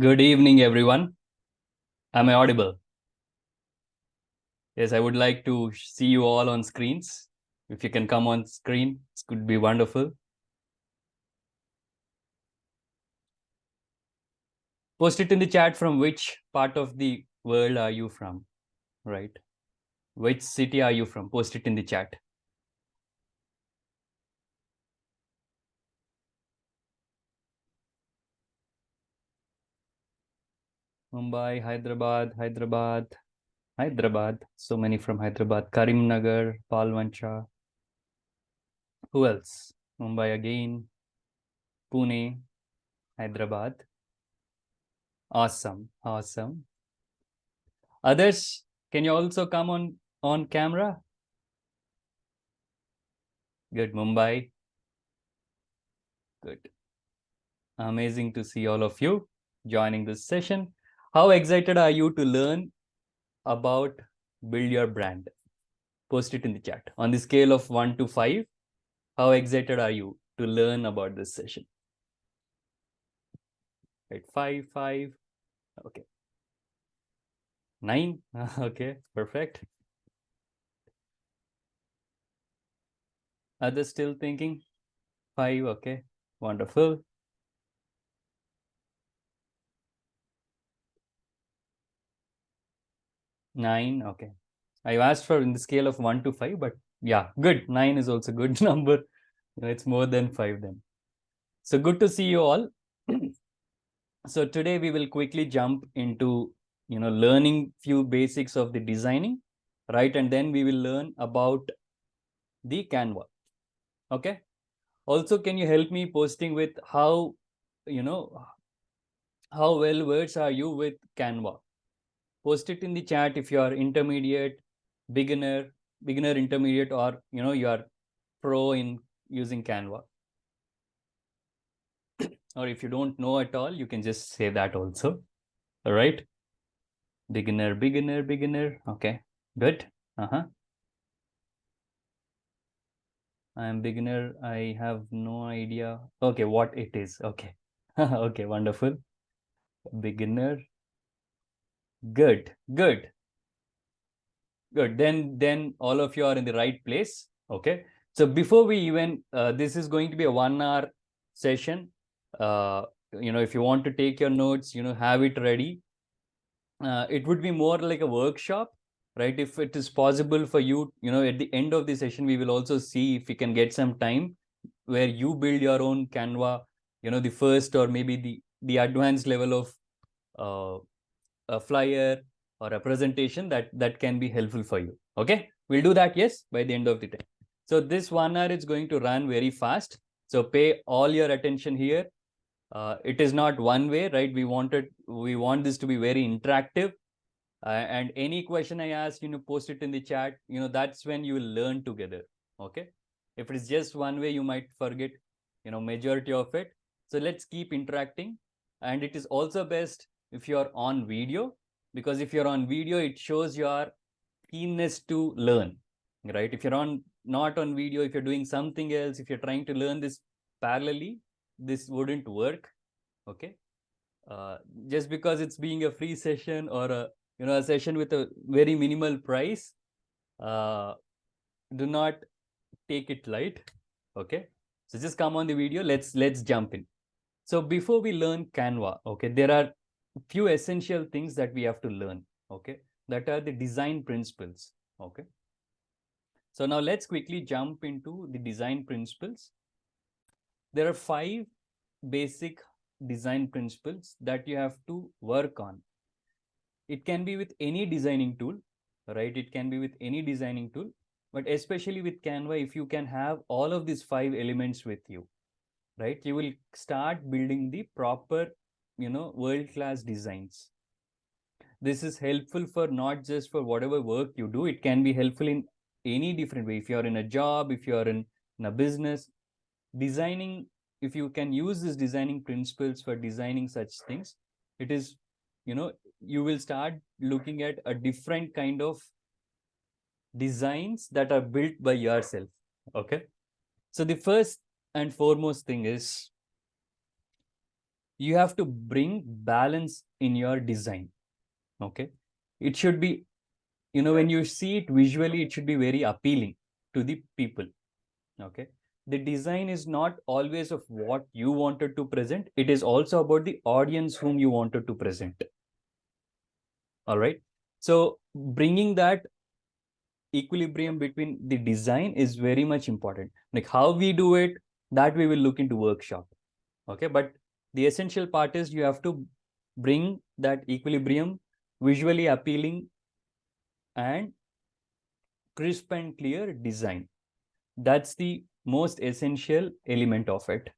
Good evening, everyone. Am I audible? Yes, I would like to see you all on screens. If you can come on screen, it could be wonderful. Post it in the chat from which part of the world are you from, right? Which city are you from? Post it in the chat. Mumbai, Hyderabad. So many from Hyderabad. Karimnagar, Palwancha. Who else? Mumbai again. Pune, Hyderabad. Awesome. Others, can you also come on camera? Good, Mumbai. Good. Amazing to see all of you joining this session. How excited are you to learn about build your brand? Post it in the chat. On the scale of 1 to 5, how excited are you to learn about this session? Right, 5. Okay. 9. Okay, perfect. Others still thinking? 5. Okay, wonderful. 9. Okay. I asked for in the scale of 1 to 5, but yeah, good. 9 is also good number. It's more than 5 then. So good to see you all. So today we will quickly jump into learning few basics of the designing, right? And then we will learn about the Canva. Okay. Also, can you help me posting with how how well versed are you with Canva? Post it in the chat if you are intermediate, beginner, intermediate, or you are pro in using Canva. Or if you don't know at all, you can just say that also. All right. Beginner. Okay, good. I am beginner. I have no idea. Okay, what it is. Okay. Okay, wonderful. Beginner. Good. Then all of you are in the right place. Okay. So before we even this is going to be a 1 hour session. Uh, if you want to take your notes, have it ready. It would be more like a workshop, right? If it is possible for you, at the end of the session, we will also see if we can get some time where you build your own Canva, the first or maybe the advanced level of a flyer or a presentation that can be helpful for you. Okay, we'll do that, yes, by the end of the time. So this 1 hour is going to run very fast. So pay all your attention here. It is not one way, right? We want this to be very interactive. And any question I ask, post it in the chat. That's when you will learn together. Okay. If it is just one way, you might forget, majority of it. So let's keep interacting. And it is also best if you're on video, because if you're on video, it shows your keenness to learn, right? If you're not on video, if you're doing something else, if you're trying to learn this parallelly, this wouldn't work. Okay. Just because it's being a free session or a session with a very minimal price, uh, do not take it light. Okay, so just come on the video. Let's jump in. So before we learn Canva, okay, there are few essential things that we have to learn. Okay, that are the design principles. Okay, so now let's quickly jump into the design principles. There are 5 basic design principles that you have to work on. It can be with any designing tool, right? It can be with any designing tool, but especially with Canva, if you can have all of these 5 elements with you, right? You will start building the proper, world-class designs. This is helpful for not just for whatever work you do. It can be helpful in any different way. If you're in a job, if you're in a business, designing, if you can use these designing principles for designing such things, it is, you will start looking at a different kind of designs that are built by yourself. Okay, so the first and foremost thing is you have to bring balance in your design. Okay. It should be, when you see it visually, it should be very appealing to the people. Okay. The design is not always of what you wanted to present. It is also about the audience whom you wanted to present. All right. So bringing that equilibrium between the design is very much important. Like how we do it, that we will look into workshop. Okay. But the essential part is you have to bring that equilibrium, visually appealing and crisp and clear design. That's the most essential element of it.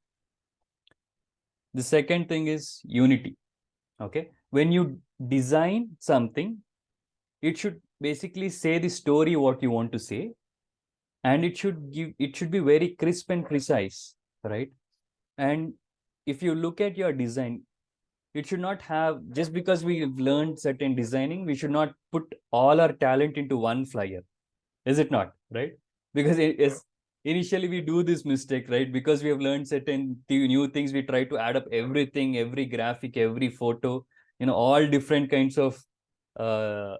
The second thing is unity. Okay. When you design something, it should basically say the story what you want to say, and it should be very crisp and precise, right? And if you look at your design, it should not have, just because we've learned certain designing, we should not put all our talent into one flyer. Is it not, right? Because it is, initially we do this mistake, right? Because we have learned certain new things, we try to add up everything, every graphic, every photo, all different kinds of uh,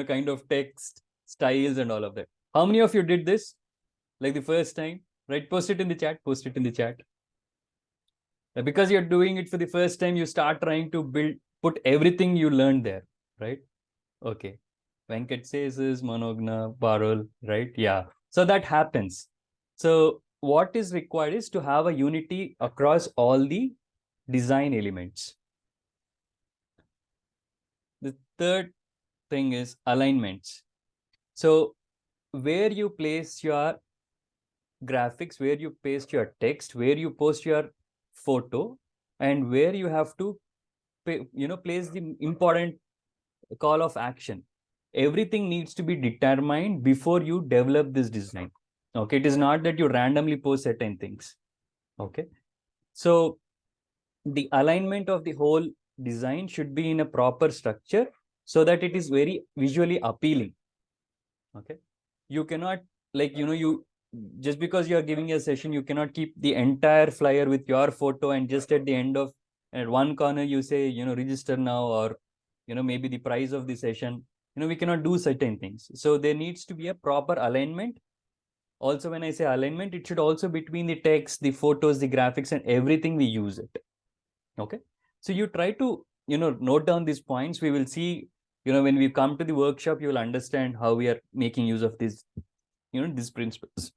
kind of text styles and all of that. How many of you did this like the first time? Right? Post it in the chat. Post it in the chat. Because you're doing it for the first time, you start trying to put everything you learned there, right? Okay. Venkat says is Manogna, Parul, right? Yeah. So that happens. So what is required is to have a unity across all the design elements. The third thing is alignments. So where you place your graphics, where you paste your text, where you post your photo, and where you have to place the important call of action. Everything needs to be determined before you develop this design. Okay. It is not that you randomly post certain things. Okay. So the alignment of the whole design should be in a proper structure so that it is very visually appealing. Okay. You cannot, you just because you are giving a session, you cannot keep the entire flyer with your photo and just at the end of, at one corner you say, register now, or maybe the price of the session. We cannot do certain things. So there needs to be a proper alignment. Also, when I say alignment, it should also between the text, the photos, the graphics, and everything we use it. Okay. So you try to note down these points. We will see, when we come to the workshop, you will understand how we are making use of these principles.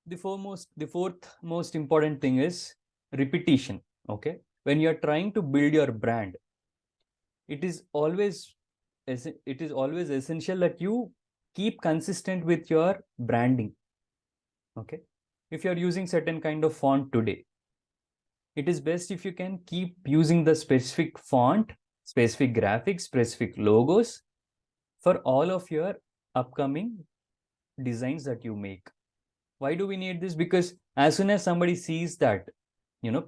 The fourth most important thing is repetition. Okay. When you're trying to build your brand, it is always essential that you keep consistent with your branding. Okay. If you're using certain kind of font today, it is best if you can keep using the specific font, specific graphics, specific logos for all of your upcoming designs that you make. Why do we need this? Because as soon as somebody sees that,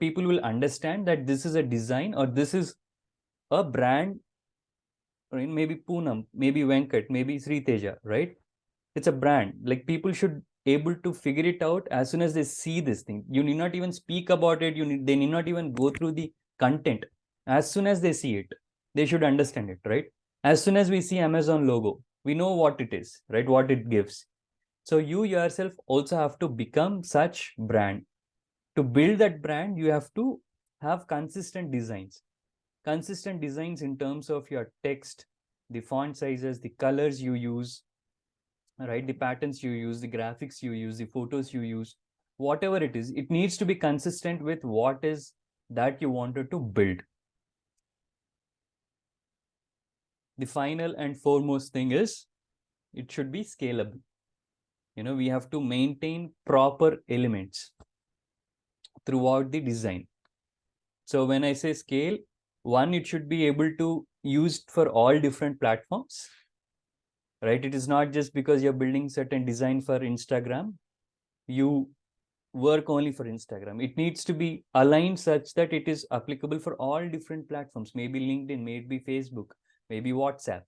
people will understand that this is a design, or this is a brand, maybe Poonam, maybe Venkat, maybe Sri Teja, right? It's a brand. Like people should able to figure it out as soon as they see this thing. You need not even speak about it. They need not even go through the content. As soon as they see it, they should understand it, right? As soon as we see Amazon logo, we know what it is, right? What it gives. So you yourself also have to become such brand. To build that brand, you have to have consistent designs. Consistent designs in terms of your text, the font sizes, the colors you use, right? The patterns you use, the graphics you use, the photos you use, whatever it is, it needs to be consistent with what is that you wanted to build. The final and foremost thing is it should be scalable. We have to maintain proper elements throughout the design. So when I say scale, one, it should be able to use for all different platforms, right? It is not just because you're building certain design for Instagram, you work only for Instagram. It needs to be aligned such that it is applicable for all different platforms, maybe LinkedIn, maybe Facebook, maybe WhatsApp.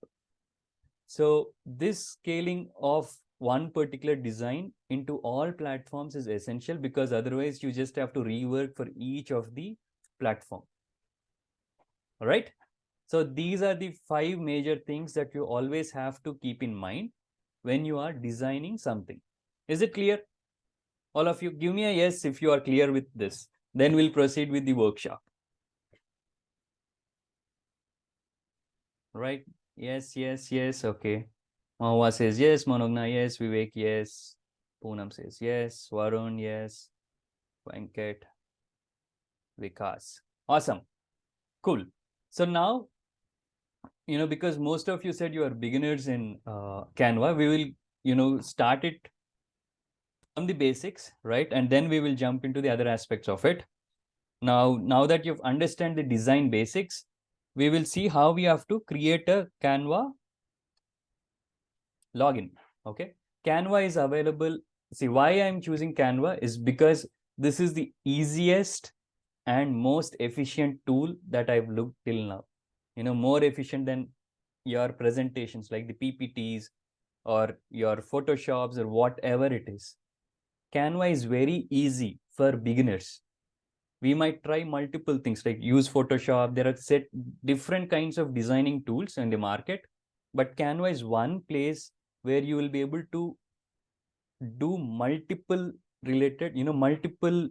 So this scaling of one particular design into all platforms is essential, because otherwise you just have to rework for each of the platform. All right. So these are the 5 major things that you always have to keep in mind when you are designing something. Is it clear? All of you, give me a yes if you are clear with this. Then we'll proceed with the workshop. Right? Yes, yes, yes. Okay. Mahua says yes. Manogna, yes. Vivek, yes. Poonam says yes. Varun, yes. Venkat, Vikas. Awesome. Cool. So now, because most of you said you are beginners in Canva, we will, start it from the basics, right? And then we will jump into the other aspects of it. Now that you've understand the design basics, we will see how we have to create a Canva login. Okay. Canva is available. See, why I'm choosing Canva is because this is the easiest and most efficient tool that I've looked till now. More efficient than your presentations like the PPTs or your Photoshops or whatever it is. Canva is very easy for beginners. We might try multiple things like use Photoshop. There are set different kinds of designing tools in the market, but Canva is one place where you will be able to do multiple related, multiple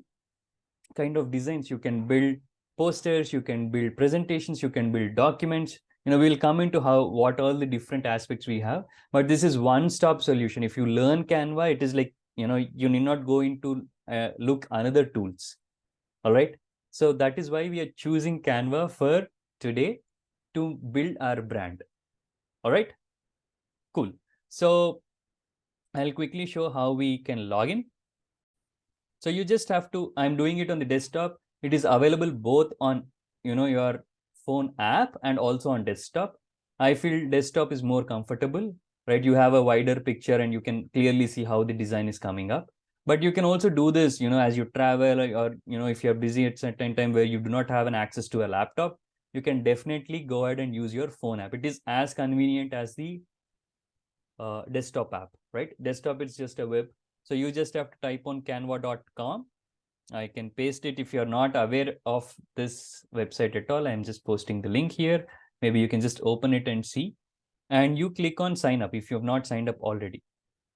kind of designs. You can build posters, you can build presentations, you can build documents. We'll come into what all the different aspects we have, but this is one-stop solution. If you learn Canva, it is like, you need not go into look another tools. All right. So that is why we are choosing Canva for today to build our brand. All right. Cool. So I'll quickly show how we can log in. So you just have to, I'm doing it on the desktop. It is available both on, your phone app and also on desktop. I feel desktop is more comfortable, right? You have a wider picture and you can clearly see how the design is coming up. But you can also do this, as you travel, or, if you're busy at certain time where you do not have an access to a laptop, you can definitely go ahead and use your phone app. It is as convenient as the desktop app, right? Desktop is just a web. So you just have to type on canva.com. I can paste it if you're not aware of this website at all. I'm just posting the link here. Maybe you can just open it and see. And you click on sign up if you have not signed up already.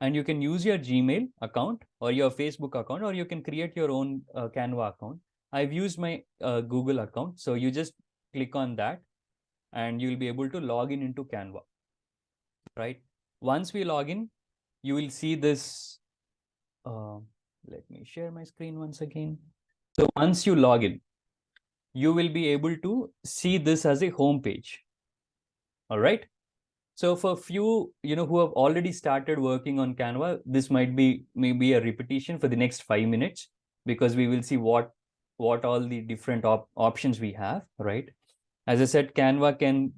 And you can use your Gmail account or your Facebook account, or you can create your own Canva account. I've used my Google account. So you just click on that and you'll be able to log in into Canva, right? Once we log in, you will see this. Let me share my screen once again. So once you log in, you will be able to see this as a home page. All right. So for few, who have already started working on Canva, this might be maybe a repetition for the next 5 minutes, because we will see what all the different options we have, right? As I said, Canva can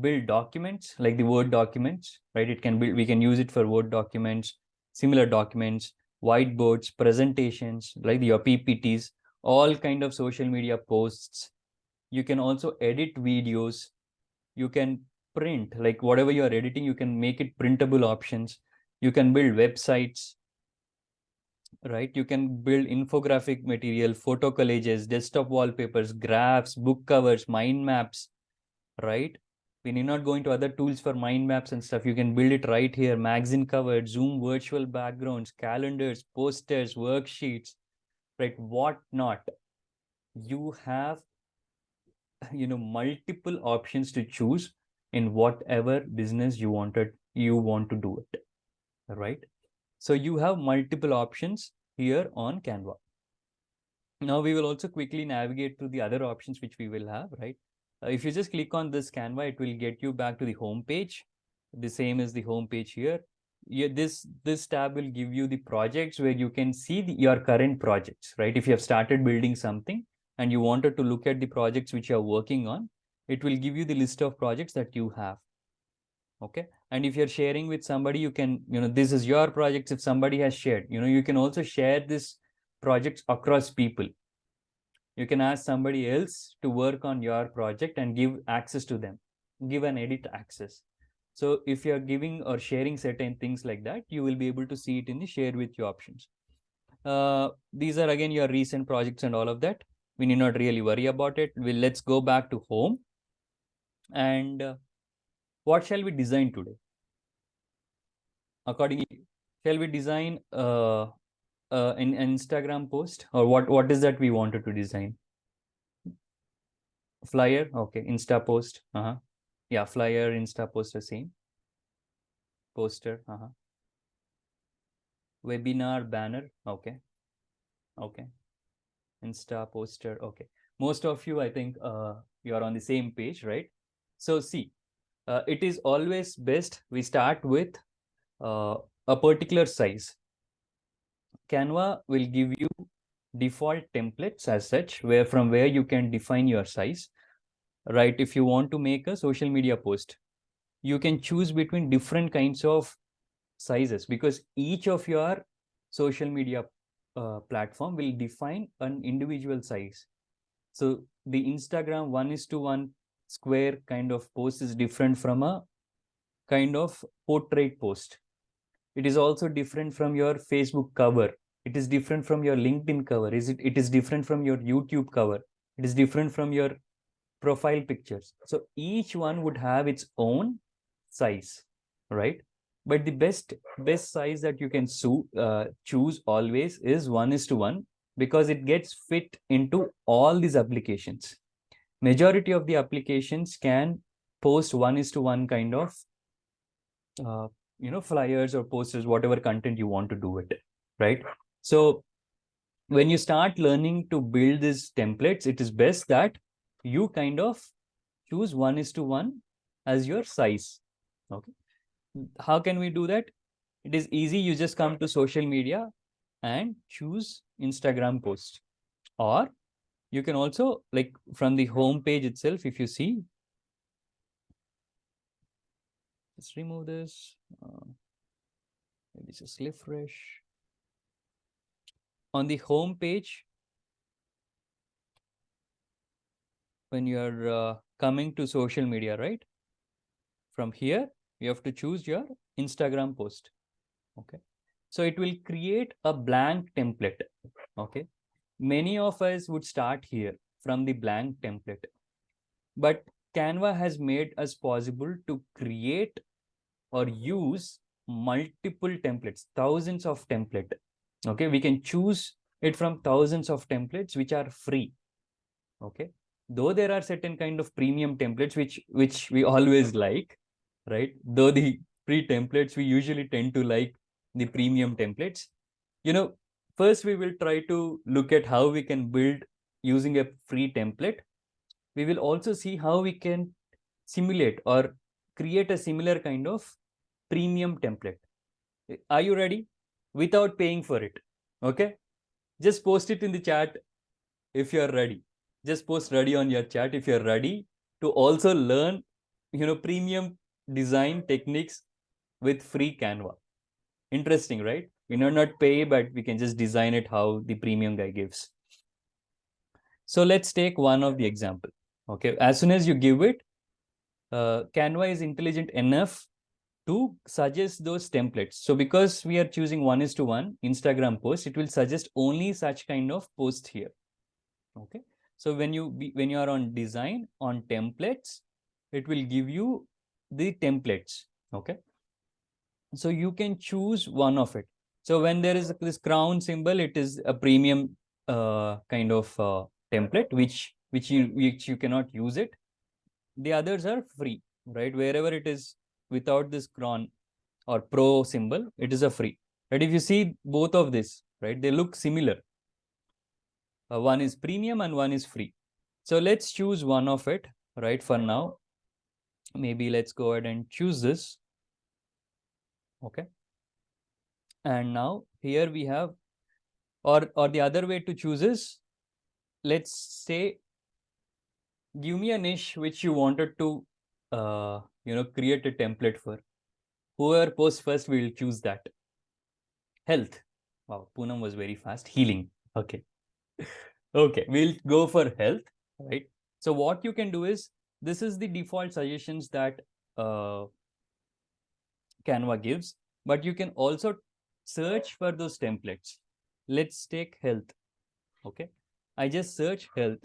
build documents like the Word documents, right? It can build, we can use it for Word documents, similar documents, whiteboards, presentations, like your PPTs, all kind of social media posts. You can also edit videos. You can print, like whatever you are editing, you can make it printable options. You can build websites, right? You can build infographic material, photo collages, desktop wallpapers, graphs, book covers, mind maps, right? We need not go into other tools for mind maps and stuff. You can build it right here. Magazine covers, Zoom virtual backgrounds, calendars, posters, worksheets, right? What not. You have, multiple options to choose in whatever business you want to do it, right? So you have multiple options here on Canva. Now we will also quickly navigate through the other options which we will have, right? If you just click on this Canva, it will get you back to the home page. The same as the home page here. Yeah, this tab will give you the projects where you can see your current projects, right? If you have started building something and you wanted to look at the projects which you are working on, it will give you the list of projects that you have. Okay. And if you're sharing with somebody, you can, this is your projects. If somebody has shared, you can also share this projects across people. You can ask somebody else to work on your project and give access to them, give an edit access. So if you're giving or sharing certain things like that, you will be able to see it in the share with you options. These are again your recent projects and all of that. We need not really worry about it. Let's go back to home. And what shall we design today? Accordingly, shall we design an Instagram post, or what is that we wanted to design? Flyer, okay. Insta post, yeah, flyer, Insta poster, same. Poster, webinar banner, okay. Okay, Insta poster, okay. Most of you, I think, you are on the same page, right? So see, it is always best we start with a particular size. Canva will give you default templates as such, where you can define your size, right? If you want to make a social media post, you can choose between different kinds of sizes, because each of your social media platform will define an individual size. So the Instagram 1:1 square kind of post is different from a kind of portrait post. It is also different from your Facebook cover. It is different from your LinkedIn cover. It is different from your YouTube cover. It is different from your profile pictures. So each one would have its own size, right? But the best size that you can choose always is 1:1, because it gets fit into all these applications. Majority of the applications can post 1:1 kind of uh, flyers or posters, whatever content you want to do with it, right? So when you start learning to build these templates, it is best that you kind of choose 1:1 as your size. Okay, how can we do that? It is easy. You just come to social media and choose Instagram post, or you can also, like, from the home page itself, if you see, let's remove this, maybe just refresh. On the home page, when you're coming to social media, right, from here you have to choose your Instagram post. Okay, so it will create a blank template. Okay, many of us would start here from the blank template, but Canva has made us possible to create or use multiple templates, thousands of template. Okay, we can choose it from thousands of templates which are free. Okay, though there are certain kind of premium templates which we always like, right? Though the free templates, we usually tend to like the premium templates. First we will try to look at how we can build using a free template. We will also see how we can simulate or create a similar kind of premium template. Are you ready? Without paying for it. Okay, just post it in the chat if you're ready. Just post ready on your chat if you're ready to also learn premium design techniques with free Canva. Interesting, right? We do not pay, but we can just design it how the premium guy gives. So let's take one of the example. Okay, as soon as you give it, Canva is intelligent enough to suggest those templates. So because we are choosing 1:1 Instagram post, it will suggest only such kind of post here. Okay, so when you are on design on templates, it will give you the templates. Okay, so you can choose one of it. So when there is this crown symbol, it is a premium kind of template which you cannot use it. The others are free, right? Wherever it is without this crown or pro symbol, it is a free. But if you see both of this, right, they look similar. One is premium and one is free. So let's choose one of it, right? For now, maybe let's go ahead and choose this. Okay, and now here we have, or the other way to choose is, let's say, give me a niche which you wanted to create a template for. Whoever posts first, we will choose that. Health. Wow, Poonam was very fast. Healing. Okay. Okay, we'll go for health, right? So what you can do is, this is the default suggestions that Canva gives, but you can also search for those templates. Let's take health. Okay, I just search health.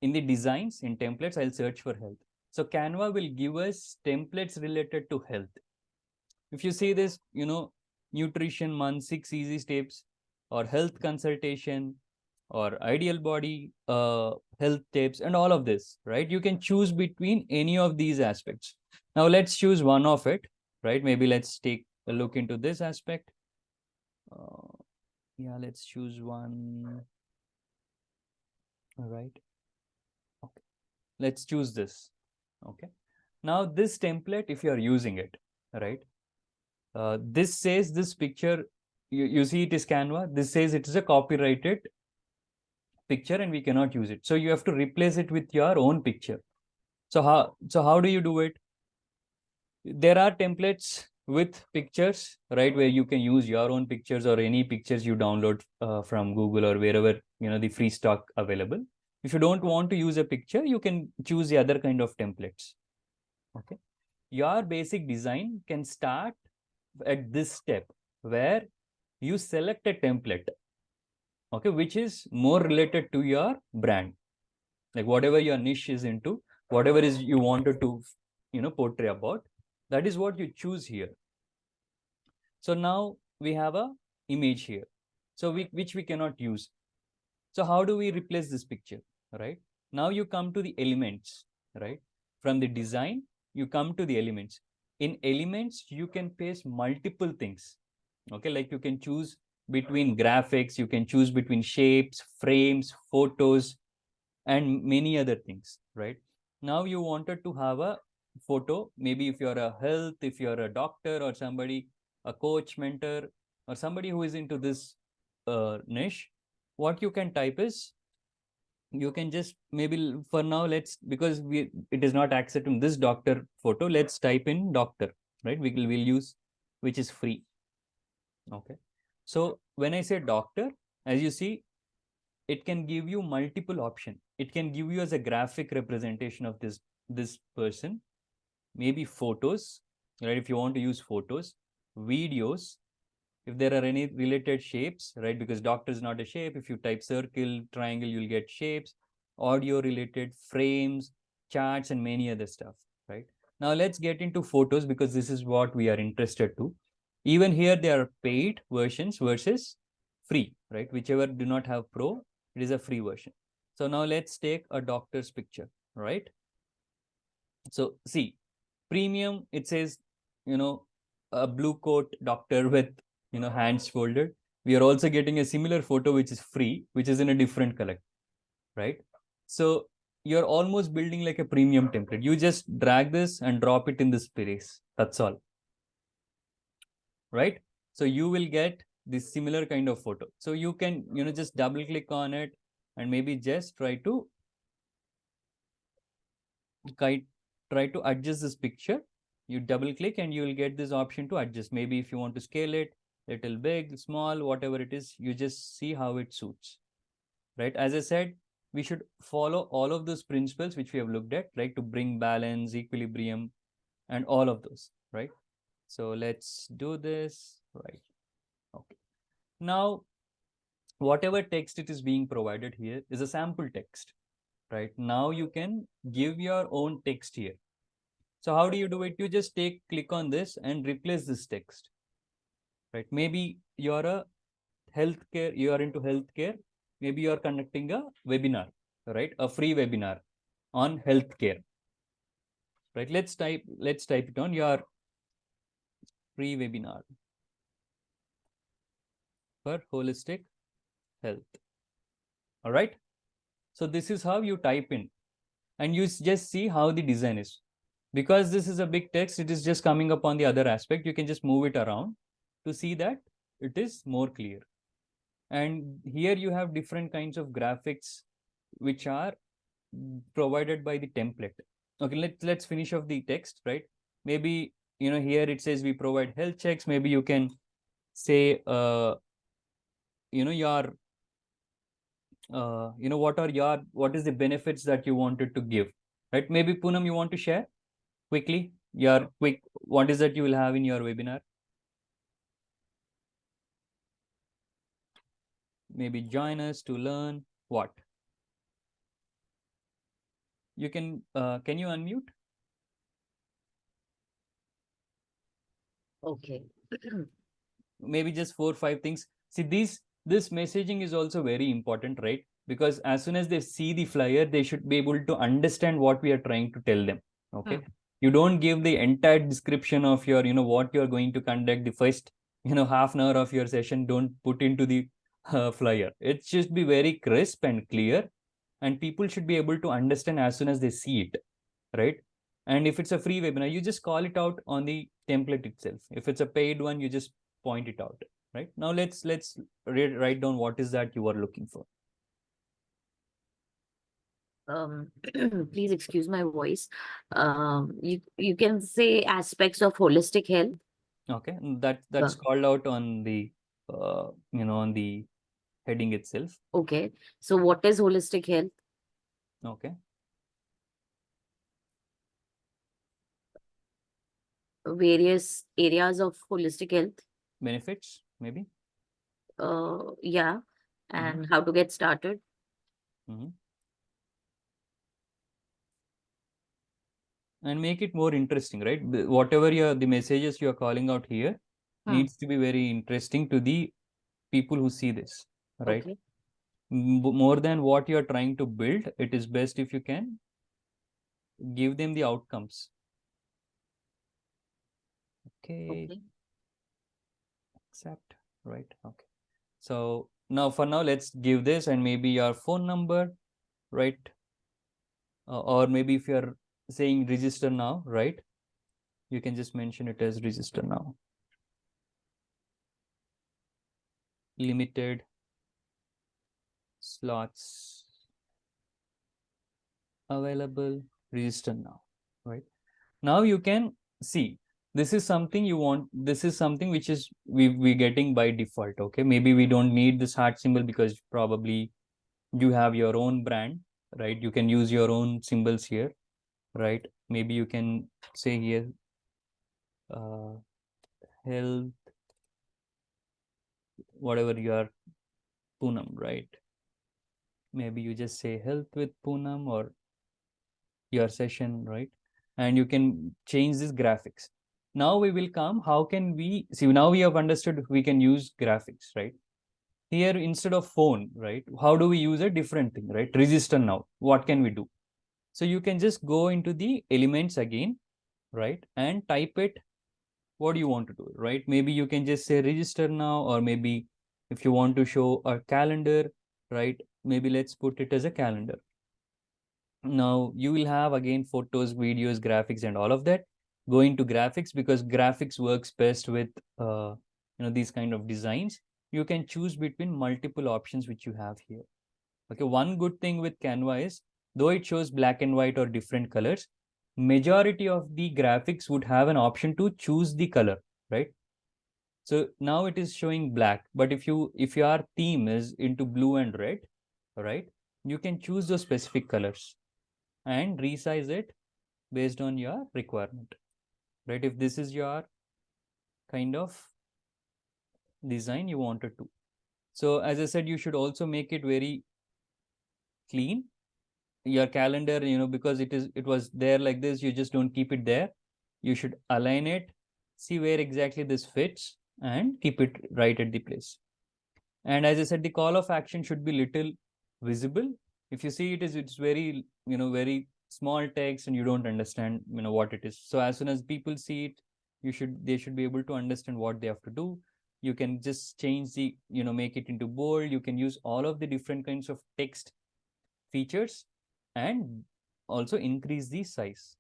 In the designs, in templates, I'll search for health. So Canva will give us templates related to health. If you see this, nutrition month, 6 easy steps, or health consultation, or ideal body health tips, and all of this, right? You can choose between any of these aspects. Now let's choose one of it, right? Maybe let's take a look into this aspect. Yeah, let's choose one. All right. Okay. Let's choose this. Okay. Now this template, if you are using it, right? This says this picture, you see it is Canva. This says it is a copyrighted picture and we cannot use it. So you have to replace it with your own picture. So how do you do it? There are templates with pictures, right, where you can use your own pictures or any pictures you download from Google or wherever the free stock available. If you don't want to use a picture, you can choose the other kind of templates. Okay, your basic design can start at this step where you select a template, okay, which is more related to your brand, like whatever your niche is into, whatever is you wanted to portray about, that is what you choose here. So now we have a image here, so which we cannot use. So how do we replace this picture, right? Now you come to the elements, right? From the design you come to the elements. In elements you can paste multiple things, okay, like you can choose between graphics, you can choose between shapes, frames, photos, and many other things, right? Now you wanted to have a photo, maybe if you're a health, if you're a doctor or somebody, a coach, mentor, or somebody who is into this niche, what you can type is, you can just maybe for now, let's, because it is not accepting this doctor photo, let's type in doctor, right? We'll use which is free. Okay, so when I say doctor, as you see, it can give you multiple option. It can give you as a graphic representation of this person, maybe photos, right? If you want to use photos, videos, if there are any related shapes, right? Because doctor is not a shape. If you type circle, triangle, you'll get shapes, audio related, frames, charts, and many other stuff, right? Now let's get into photos, because this is what we are interested to. Even here there are paid versions versus free, right? Whichever do not have pro, it is a free version. So now let's take a doctor's picture, right? So see, premium, it says, a blue coat doctor with, hands folded. We are also getting a similar photo, which is free, which is in a different color, right? So you're almost building like a premium template. You just drag this and drop it in this place. That's all, right? So you will get this similar kind of photo. So you can, just double click on it and maybe just try to adjust this picture. You double click and you will get this option to adjust. Maybe if you want to scale it little big, small, whatever it is, you just see how it suits, right? As I said, we should follow all of those principles which we have looked at, right, to bring balance, equilibrium, and all of those, right? So let's do this, right? Okay, now whatever text it is being provided here is a sample text, right? Now you can give your own text here. So how do you do it? You just click on this and replace this text, right? Maybe you're a healthcare, you are into healthcare. Maybe you are conducting a webinar, right? A free webinar on healthcare, right? Let's type it on your free webinar for holistic health. All right. So this is how you type in, and you just see how the design is. Because this is a big text, it is just coming up on the other aspect. You can just move it around to see that it is more clear. And here you have different kinds of graphics which are provided by the template. Okay, let's finish off the text, right? Maybe, here it says we provide health checks. Maybe you can say, your what is the benefits that you wanted to give, right? Maybe Poonam, you want to share quickly? your quick, what is that you will have in your webinar? Maybe join us to learn what? You can you unmute? Okay. Maybe just 4 or 5 things. See, this messaging is also very important, right? Because as soon as they see the flyer, they should be able to understand what we are trying to tell them. Okay. You don't give the entire description of your, what you're going to conduct the first, half an hour of your session. Don't put into the flyer. It should be very crisp and clear, and people should be able to understand as soon as they see it, right? And if it's a free webinar, you just call it out on the template itself. If it's a paid one, you just point it out. Right now, let's write down what is that you are looking for. Um, please excuse my voice. You can say aspects of holistic health. Okay, that's called out on the on the heading itself. Okay, so what is holistic health? Okay, Various areas of holistic health. benefits maybe. Yeah, and how to get started. Mm-hmm. And make it more interesting, right? Whatever the messages you are calling out here needs to be very interesting to the people who see this, right? Okay. More than what you are trying to build, it is best if you can give them the outcomes. Okay. Accept, right? Okay. So now for now, let's give this and maybe your phone number, right? Or maybe if you're saying register now, right? You can just mention it as register now. Limited slots available, register now, right? Now you can see this is something you want. This is something which is we getting by default. Okay, maybe we don't need this heart symbol because probably you have your own brand, right? You can use your own symbols here, right? Maybe you can say here health, whatever you are, Poonam, right? Maybe you just say health with Poonam or your session, right? And you can change these graphics. Now we will come, how can we see? Now we have understood we can use graphics, right? Here instead of phone, right? How do we use a different thing, right? Register now. What can we do? So you can just go into the elements again, right? And type it. What do you want to do, right? Maybe you can just say register now, or maybe if you want to show a calendar, right? Maybe let's put it as a calendar. Now you will have again photos, videos, graphics, and all of that. Go into graphics because graphics works best with these kind of designs. You can choose between multiple options which you have here. Okay, one good thing with Canva is though it shows black and white or different colors, majority of the graphics would have an option to choose the color, right? So now it is showing black, but if your theme is into blue and red, right, you can choose those specific colors and resize it based on your requirement, right? If this is your kind of design you wanted to. So as I said, you should also make it very clean. Your calendar, because it was there like this, you just don't keep it there. You should align it, see where exactly this fits, and keep it right at the place. And as I said, the call of action should be little visible. If you see it's very, very small text and you don't understand, what it is. So as soon as people see it, they should be able to understand what they have to do. You can just change the, make it into bold. You can use all of the different kinds of text features and also increase the size,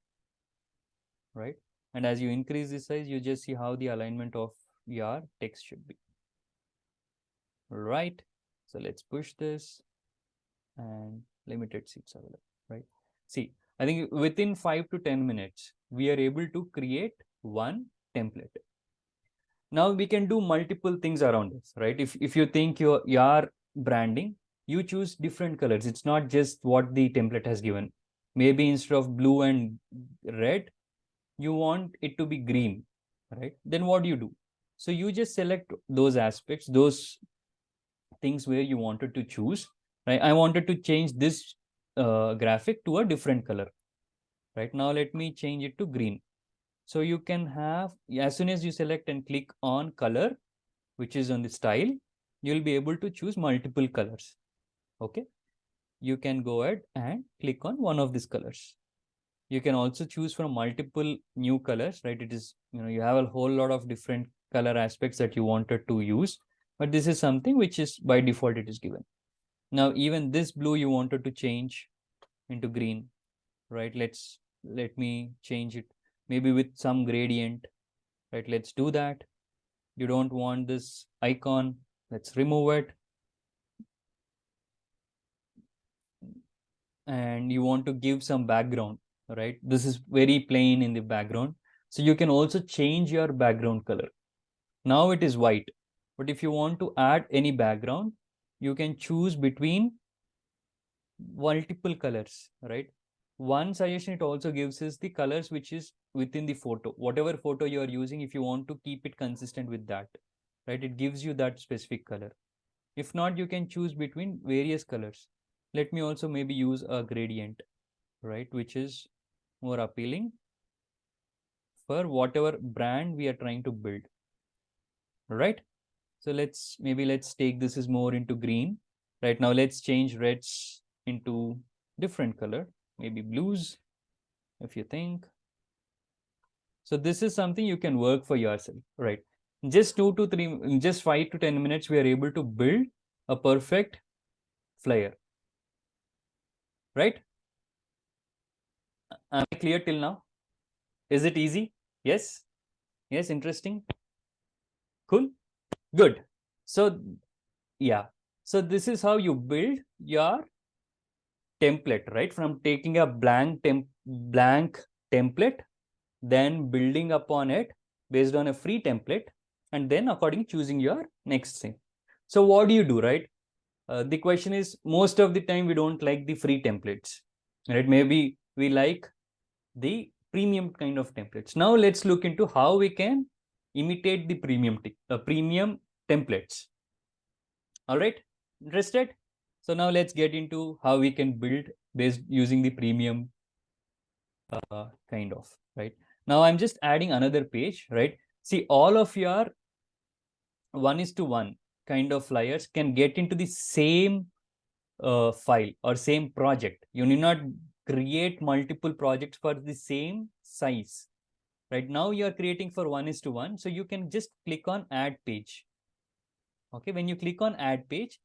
right? And as you increase the size, you just see how the alignment of your text should be, right? So let's push this and limited seats available, right? See, I think within 5 to 10 minutes, we are able to create one template. Now we can do multiple things around this, right? If you think your branding, you choose different colors. It's not just what the template has given. Maybe instead of blue and red, you want it to be green, right? Then what do you do? So you just select those aspects, those things where you wanted to choose, right? I wanted to change this graphic to a different color. Right now, let me change it to green. So you can have, as soon as you select and click on color, which is on the style, you'll be able to choose multiple colors. Okay. You can go ahead and click on one of these colors. You can also choose from multiple new colors, right? It is, you have a whole lot of different color aspects that you wanted to use, but this is something which is by default, it is given. Now, even this blue you wanted to change into green, right? Let me change it maybe with some gradient, right? Let's do that. You don't want this icon, let's remove it. And you want to give some background, right? This is very plain in the background. So you can also change your background color. Now it is white, but if you want to add any background, you can choose between multiple colors, right? One suggestion it also gives is the colors which is within the photo. Whatever photo you are using, if you want to keep it consistent with that, right? It gives you that specific color. If not, you can choose between various colors. Let me also maybe use a gradient, right? Which is more appealing for whatever brand we are trying to build, right? So let's take this is more into green. Right now, let's change reds into different color, maybe blues, if you think. So this is something you can work for yourself, right? Just 2 to 3, just 5 to 10 minutes, we are able to build a perfect flyer, right? Am I clear till now? Is it easy? Yes? Yes, interesting? Cool? Good. So, yeah. So this is how you build your template, right? From taking a blank template, then building upon it based on a free template, and then according choosing your next thing. So what do you do, right? The question is, most of the time we don't like the free templates, right? Maybe we like the premium kind of templates. Now let's look into how we can imitate the premium templates. All right, interested? So now let's get into how we can build based using the premium kind of, right? Now I'm just adding another page, right? See, all of your 1:1 kind of flyers can get into the same file or same project. You need not create multiple projects for the same size. Right now you are creating for 1:1, so you can just click on add page. Okay, when you click on add page,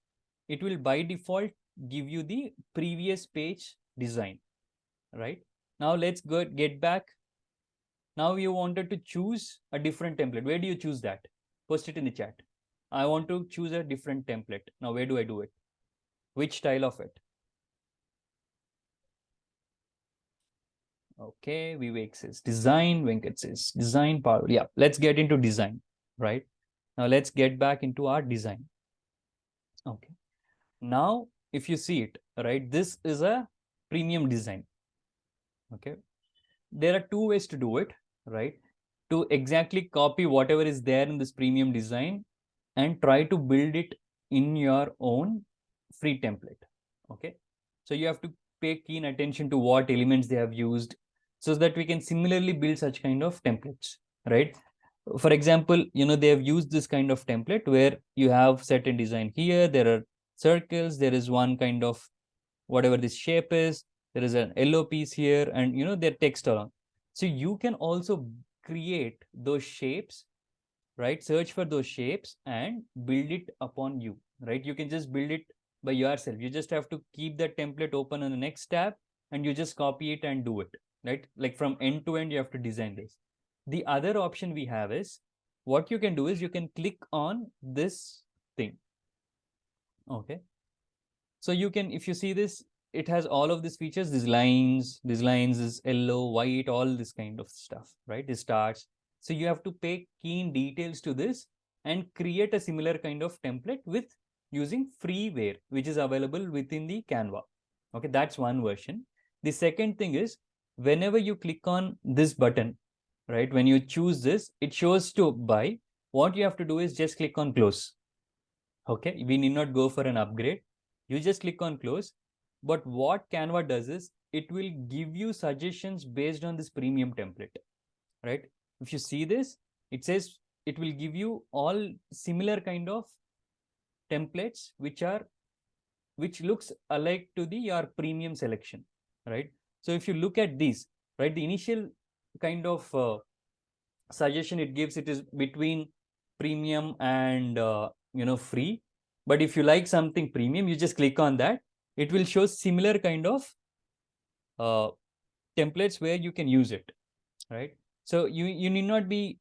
it will by default give you the previous page design, right? Now let's go get back. Now you wanted to choose a different template. Where do you choose that? Post it in the chat. I want to choose a different template. Now where do I do it? Which style of it? Okay, Vivek says design, Venkat says design power. Yeah, let's get into design, right? Now let's get back into our design. Okay. Now, if you see it, right, this is a premium design. Okay. There are two ways to do it, right? To exactly copy whatever is there in this premium design and try to build it in your own free template. Okay. So you have to pay keen attention to what elements they have used so that we can similarly build such kind of templates, right? For example, they have used this kind of template where you have certain design here, there are circles, there is one kind of whatever this shape is, there is an yellow piece here, and their text along. So you can also create those shapes, right? Search for those shapes and build it upon you, right? You can just build it by yourself. You just have to keep that template open on the next tab and you just copy it and do it, right? Like from end to end, you have to design this. The other option we have is, what you can do is you can click on this thing. Okay. So you can, if you see this, it has all of these features, these lines is yellow, white, all this kind of stuff, right? It starts. So you have to pay keen details to this and create a similar kind of template with using freeware, which is available within the Canva. Okay, that's one version. The second thing is, whenever you click on this button, right? When you choose this, it shows to buy. What you have to do is just click on close. Okay, we need not go for an upgrade. You just click on close. But what Canva does is it will give you suggestions based on this premium template, right? If you see this, it says it will give you all similar kind of templates which looks alike to the your premium selection, right? So if you look at these, right, the initial kind of suggestion it gives, it is between premium and free. But if you like something premium, you just click on that. It will show similar kind of uh, templates where you can use it, right? So you need not be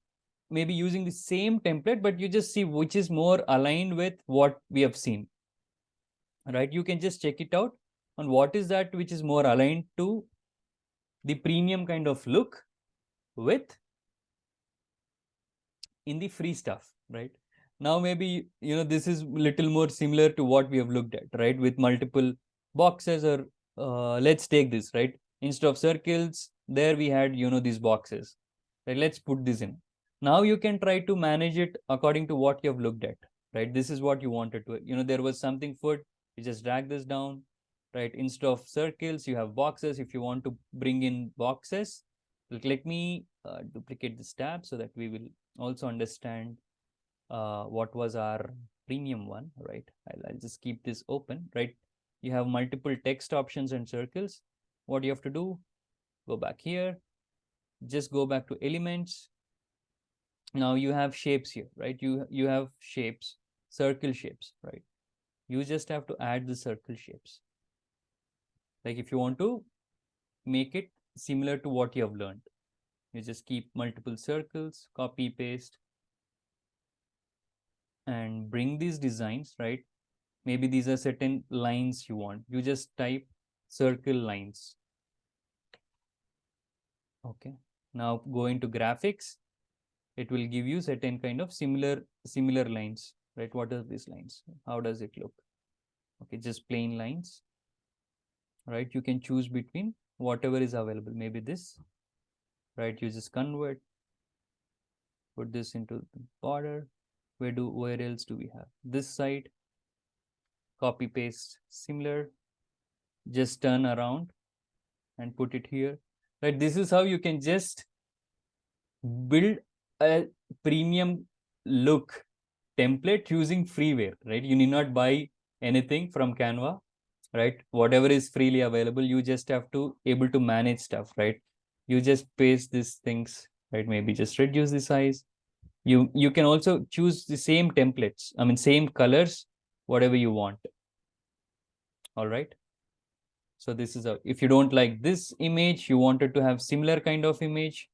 maybe using the same template, but you just see which is more aligned with what we have seen, right? You can just check it out on what is that which is more aligned to the premium kind of look with in the free stuff, right? Now maybe this is little more similar to what we have looked at, right? With multiple boxes, or let's take this, right? Instead of circles, there we had these boxes, right? Let's put this in. Now you can try to manage it according to what you have looked at, right? This is what you wanted to, there was something foot, you just drag this down, right? Instead of circles, you have boxes. If you want to bring in boxes, let me duplicate this tab so that we will also understand what was our premium one, right? I'll just keep this open, right? You have multiple text options and circles. What you have to do, go back here, just go back to elements. Now you have shapes here, right? You have shapes, circle shapes, right? You just have to add the circle shapes. Like if you want to make it similar to what you have learned, you just keep multiple circles, copy, paste, and bring these designs, right? Maybe these are certain lines you want. You just type circle lines. Okay. Now go into graphics. It will give you certain kind of similar lines, right? What are these lines? How does it look? Okay, just plain lines, right? You can choose between whatever is available. Maybe this, right? You just convert, put this into the border. Where else do we have? This side, copy paste, similar, just turn around and put it here, right? This is how you can just build a premium look template using freeware, right? You need not buy anything from Canva, right? Whatever is freely available, you just have to able to manage stuff, right? You just paste these things, right? Maybe just reduce the size. You can also choose the same templates, I mean same colors, whatever you want. All right, so this is a, if you don't like this image, you wanted to have similar kind of image,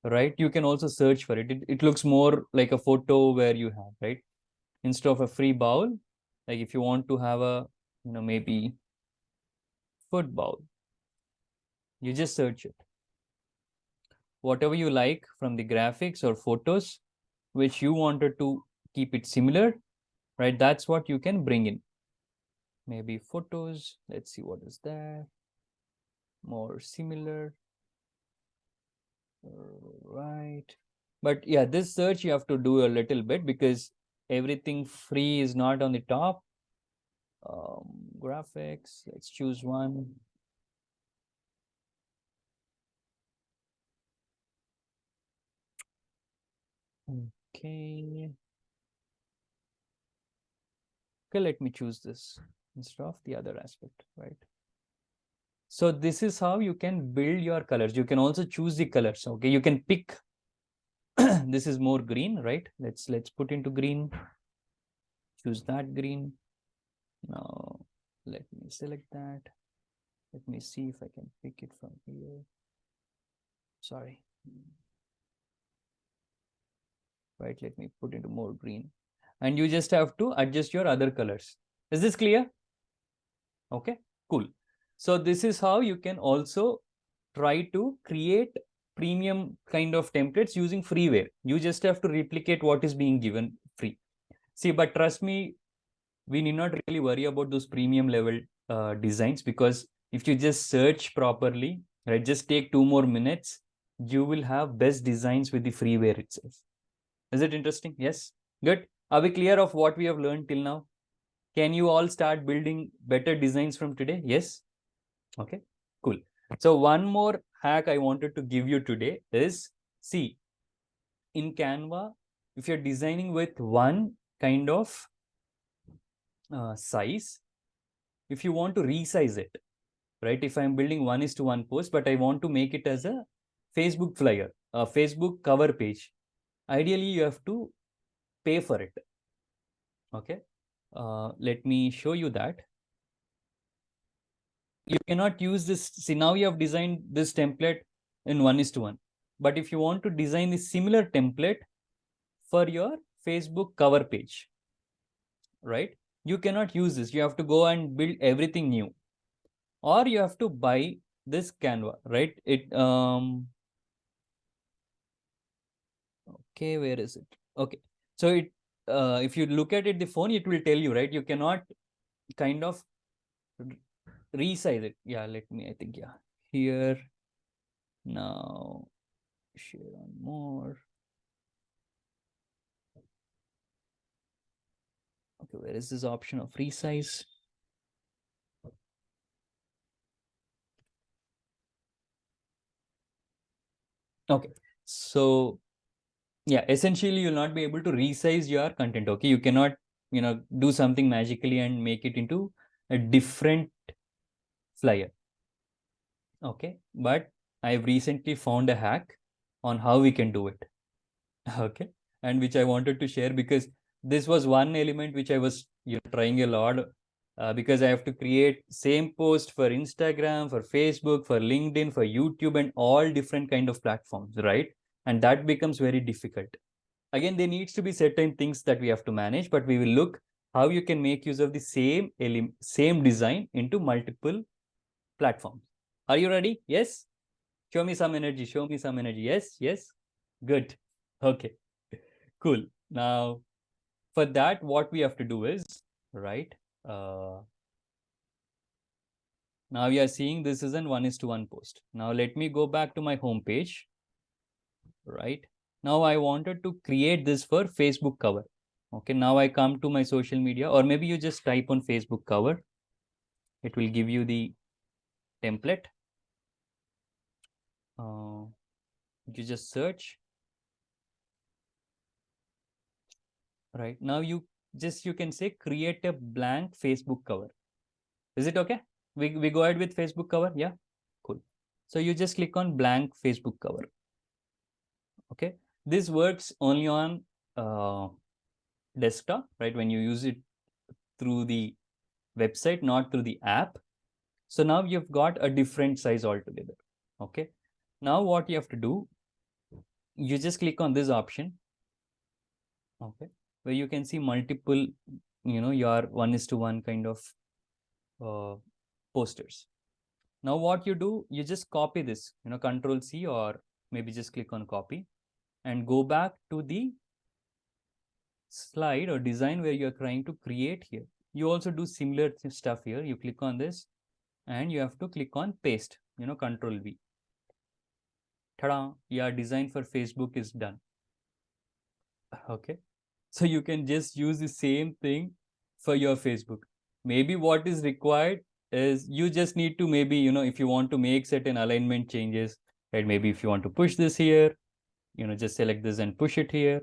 right? You can also search for it. It looks more like a photo where you have, right? Instead of a free bowl, like if you want to have a maybe foot bowl, you just search it, whatever you like from the graphics or photos which you wanted to keep it similar, right? That's what you can bring in. Maybe photos, let's see what is there, more similar, right? But yeah, this search you have to do a little bit because everything free is not on the top. Graphics, let's choose one. Okay. Okay, let me choose this instead of the other aspect, right? So this is how you can build your colors. You can also choose the colors. Okay, you can pick. This is more green, right? Let's put into green. Choose that green. Now let me select that. Let me see if I can pick it from here. Sorry. Right, let me put into more green. And you just have to adjust your other colors. Is this clear? Okay, cool. So this is how you can also try to create premium kind of templates using freeware. You just have to replicate what is being given free. See, but trust me, we need not really worry about those premium level designs, because if you just search properly, right, just take 2 more minutes, you will have best designs with the freeware itself. Is it interesting? Yes. Good. Are we clear of what we have learned till now? Can you all start building better designs from today? Yes. Okay, cool. So one more hack I wanted to give you today is, see, in Canva, if you're designing with one kind of size, if you want to resize it, right? If I'm building 1:1 post, but I want to make it as a Facebook flyer, a Facebook cover page, ideally you have to pay for it. Okay, let me show you that. You cannot use this. See, now you have designed this template in 1:1, but if you want to design a similar template for your Facebook cover page, right, you cannot use this. You have to go and build everything new, or you have to buy this Canva, right? Okay, where is it? Okay, so it if you look at it, the phone, it will tell you, right, you cannot kind of resize it. Yeah, let me, I think, yeah, here now, share on more. Okay, where is this option of resize? Okay, so yeah, essentially you'll not be able to resize your content. Okay, you cannot, do something magically and make it into a different flyer. Okay, but I've recently found a hack on how we can do it. Okay, and which I wanted to share, because this was one element which I was trying a lot, because I have to create same post for Instagram, for Facebook, for LinkedIn, for YouTube, and all different kind of platforms, right? And that becomes very difficult. Again, there needs to be certain things that we have to manage, but we will look how you can make use of the same design into multiple platforms. Are you ready? Yes. Show me some energy. Show me some energy. Yes. Yes. Good. Okay. Cool. Now, for that, what we have to do is, right? Now we are seeing this is an 1:1 post. Now let me go back to my home page. Right. Now I wanted to create this for Facebook cover. Okay. Now I come to my social media, or maybe you just type on Facebook cover. It will give you the template. You just search. Right. Now you can say create a blank Facebook cover. Is it okay? We go ahead with Facebook cover. Yeah. Cool. So you just click on blank Facebook cover. Okay. This works only on desktop, right? When you use it through the website, not through the app. So now you've got a different size altogether. Okay. Now what you have to do, you just click on this option. Okay. Where you can see multiple, your 1:1 kind of posters. Now what you do, you just copy this, Control C, or maybe just click on copy and go back to the slide or design where you're trying to create here. You also do similar stuff here. You click on this and you have to click on paste, Control V. Ta-da, your design for Facebook is done. Okay. So you can just use the same thing for your Facebook. Maybe what is required is you just need to, maybe, if you want to make certain alignment changes, right? Maybe if you want to push this here, just select this and push it here.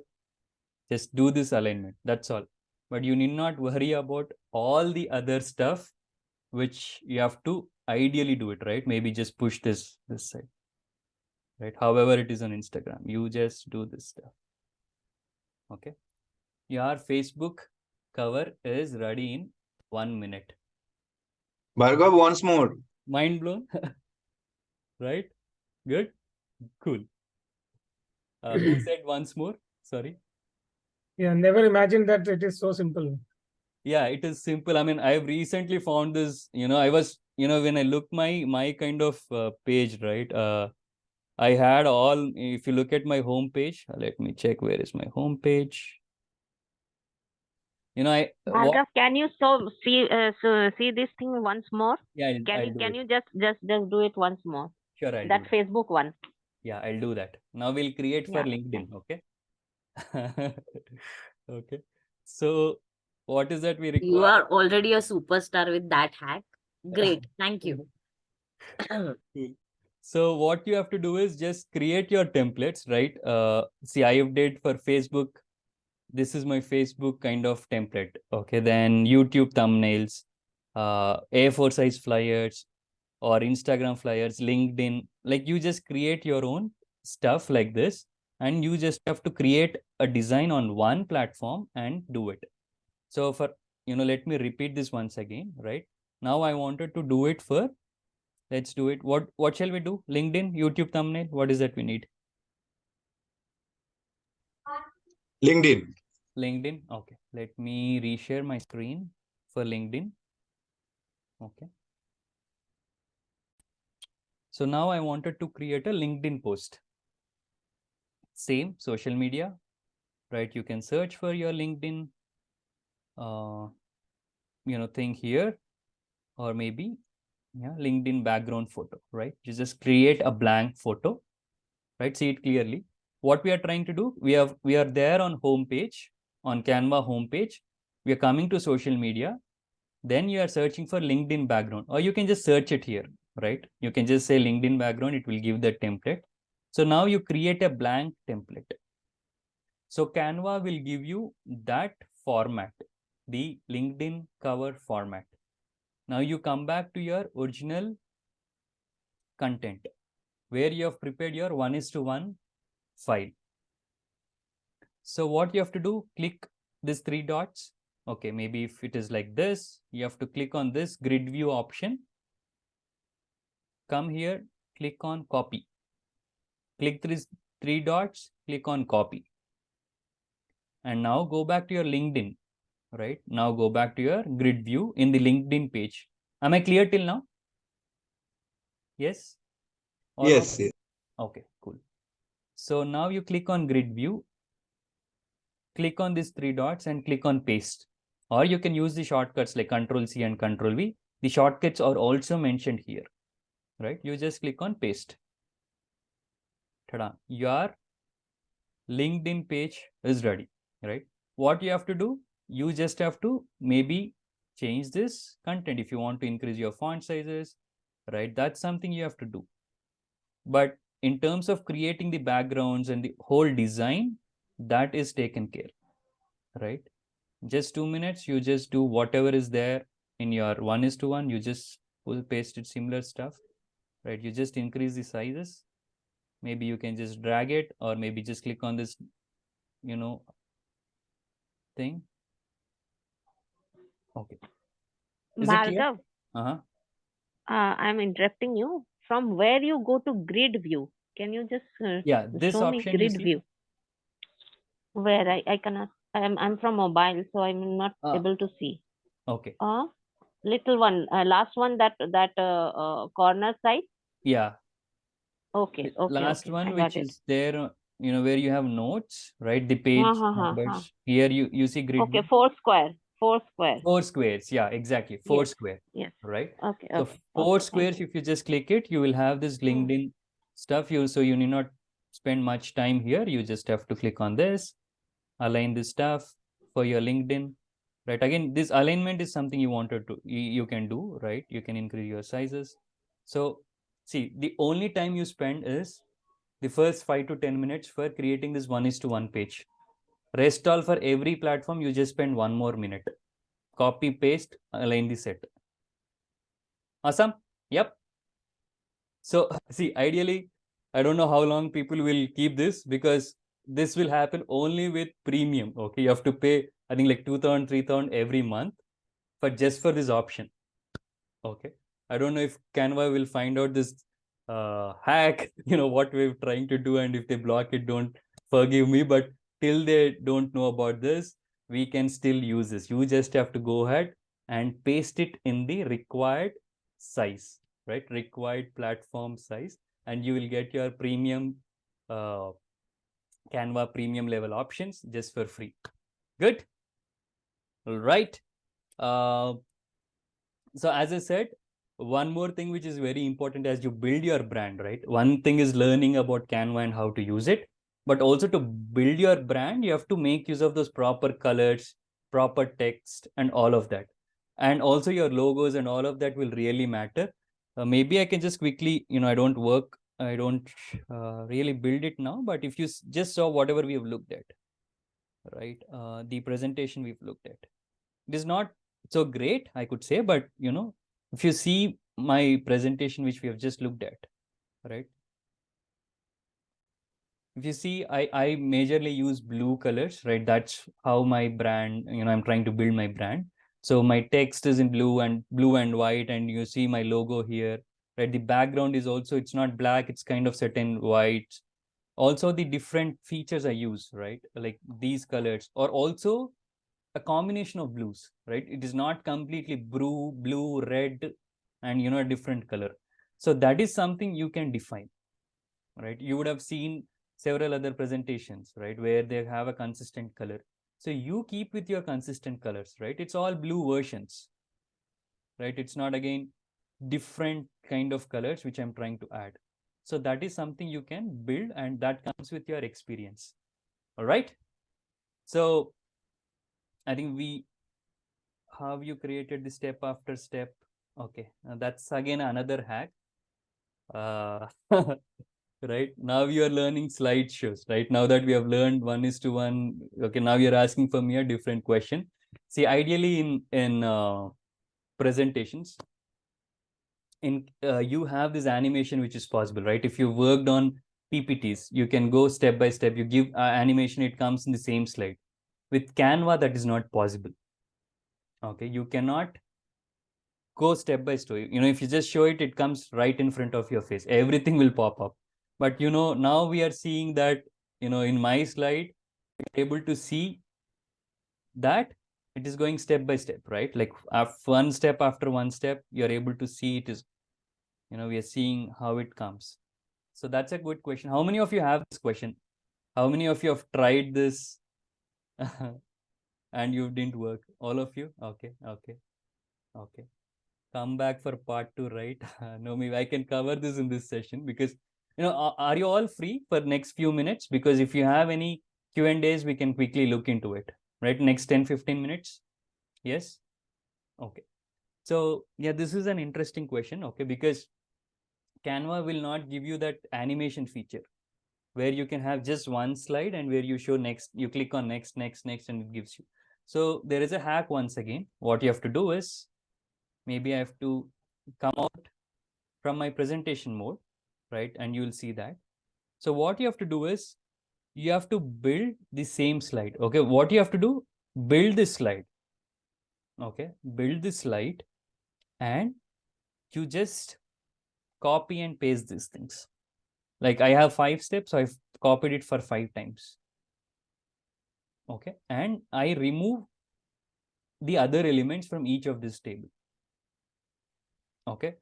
Just do this alignment. That's all. But you need not worry about all the other stuff, which you have to ideally do it, right? Maybe just push this side, right? However it is on Instagram, you just do this stuff. Okay. Your Facebook cover is ready in 1 minute. Bhargav, once more. Mind blown. Right? Good. Cool. Who said once more? Sorry. Yeah, never imagined that it is so simple. Yeah, it is simple. I mean, I've recently found this, I was, when I look my kind of page, right? I had all, if you look at my home page, let me check where is my home page. Bhargav, can you see this thing once more? Yeah, Can I'll you do it. just do it once more? Sure, I'll That do it. Facebook one. Yeah, I'll do that. Now we'll create for Yeah. LinkedIn. Okay. Okay. So what is that we You require? are already a superstar with that hack. Great. Thank you. Cool. So what you have to do is just create your templates, right? See, I have did for Facebook. This is my Facebook kind of template. Okay. Then YouTube thumbnails, A4 size flyers or Instagram flyers, LinkedIn. Like you just create your own stuff like this, and you just have to create a design on one platform and do it. So for, let me repeat this once again, right? Now I wanted to do it for, let's do it. What shall we do? LinkedIn, YouTube thumbnail. What is that we need? LinkedIn. LinkedIn. Okay. Let me reshare my screen for LinkedIn. Okay. So now I wanted to create a LinkedIn post. Same social media, right? You can search for your LinkedIn, thing here, or maybe, yeah, LinkedIn background photo, right? You just create a blank photo, right? See it clearly. What we are trying to do, we are there on home page, on Canva homepage. We are coming to social media. Then you are searching for LinkedIn background, or you can just search it here, right? You can just say LinkedIn background. It will give the template. So now you create a blank template. So Canva will give you that format, the LinkedIn cover format. Now you come back to your original content where you have prepared your 1:1 file. So what you have to do, click these three dots. Okay, maybe if it is like this, you have to click on this grid view option. Come here, click on copy. Click these three dots, click on copy. And now go back to your LinkedIn, right? Now go back to your grid view in the LinkedIn page. Am I clear till now? Yes or not? Yes, yes. Okay, cool. So now you click on grid view, click on these three dots and click on paste. Or you can use the shortcuts like Control C and Control V. The shortcuts are also mentioned here, right? You just click on paste. Ta-da! Your LinkedIn page is ready, right? What you have to do, you just have to maybe change this content if you want to increase your font sizes, right? That's something you have to do. But in terms of creating the backgrounds and the whole design, that is taken care, right? Just 2 minutes, you just do whatever is there in your 1:1, you just paste it, similar stuff, right? You just increase the sizes. Maybe you can just drag it, or maybe just click on this, thing. Okay. Is it clear? Bhargav, Uh-huh. I'm interrupting you. From where you go to grid view? Can you just Yeah, this show me option you grid see. view? Where I cannot. I'm from mobile, so I'm not Ah, able to see. okay. Little one, last one, that corner side. Yeah. Okay, The okay, last okay. I one, got which it. is there, where you have notes, right? The Ha page ha ha ha. numbers. Here you see grid Okay, view. four square. Four square. Four squares. Yeah, exactly. Four Yes, square, yes. right? Okay, So okay, four okay. Thank squares, you. if you just click it, you will have this LinkedIn stuff. So you need not spend much time here. You just have to click on this, align this stuff for your LinkedIn, right? Again, this alignment is something you wanted to, you can do, right? You can increase your sizes. So see, the only time you spend is the first 5 to 10 minutes for creating this 1:1 page. Rest all, for every platform, you just spend 1 more minute. Copy, paste, align the set. Awesome. Yep. So see, ideally, I don't know how long people will keep this, because this will happen only with premium. Okay, you have to pay, I think, like 2,000, 3,000 every month for just for this option. Okay, I don't know if Canva will find out this hack, what we're trying to do, and if they block it, don't forgive me. But till they don't know about this, we can still use this. You just have to go ahead and paste it in the required size, right? Required platform size, and you will get your premium uh, Canva premium level options just for free. Good. All right. So as I said, one more thing which is very important as you build your brand, right? One thing is learning about Canva and how to use it, but also to build your brand, you have to make use of those proper colors, proper text, and all of that. And also your logos and all of that will really matter. Maybe I can just quickly, I don't really build it now, but if you just saw whatever we have looked at, right? The presentation we've looked at. It is not so great, I could say, but if you see my presentation, which we have just looked at, right? If you see, I majorly use blue colors, right? That's how my brand, I'm trying to build my brand. So my text is in blue and white, and you see my logo here, right? The background is also, it's not black, it's kind of set in white. Also the different features I use, right? Like these colors, or also a combination of blues, right? It is not completely blue, red, and a different color. So that is something you can define, right? You would have seen several other presentations, right, where they have a consistent color. So you keep with your consistent colors, right? It's all blue versions, right? It's not again different kind of colors which I'm trying to add. So that is something you can build, and that comes with your experience. All right. So I think we have you created the step after step. Okay, that's again another hack. Right now you are learning slideshows, right? Now that we have learned 1:1, okay, now you're asking for me a different question. See, ideally in presentations, you have this animation which is possible, right? If you worked on PPTs, you can go step by step. You give animation, it comes in the same slide. With Canva, that is not possible. Okay, you cannot go step by step. If you just show it, it comes right in front of your face. Everything will pop up. But now we are seeing that, in my slide, you're able to see that it is going step by step, right? Like one step after one step, you're able to see it is, we are seeing how it comes. So that's a good question. How many of you have this question? How many of you have tried this and you didn't work? All of you? Okay. Come back for part 2, right? No, maybe I can cover this in this session, because are you all free for next few minutes? Because if you have any Q&As, we can quickly look into it, right? Next 10-15 minutes. Yes. Okay. So yeah, this is an interesting question. Okay, because Canva will not give you that animation feature where you can have just one slide and where you show next, you click on next, and it gives you. So there is a hack. Once again, what you have to do is, maybe I have to come out from my presentation mode, right? And you will see that. So what you have to do is, you have to build the same slide. Okay, what you have to do, build this slide. Okay, build this slide, and you just copy and paste these things. Like I have 5 steps, so I've copied it for 5 times. Okay, and I remove the other elements from each of this table. Okay,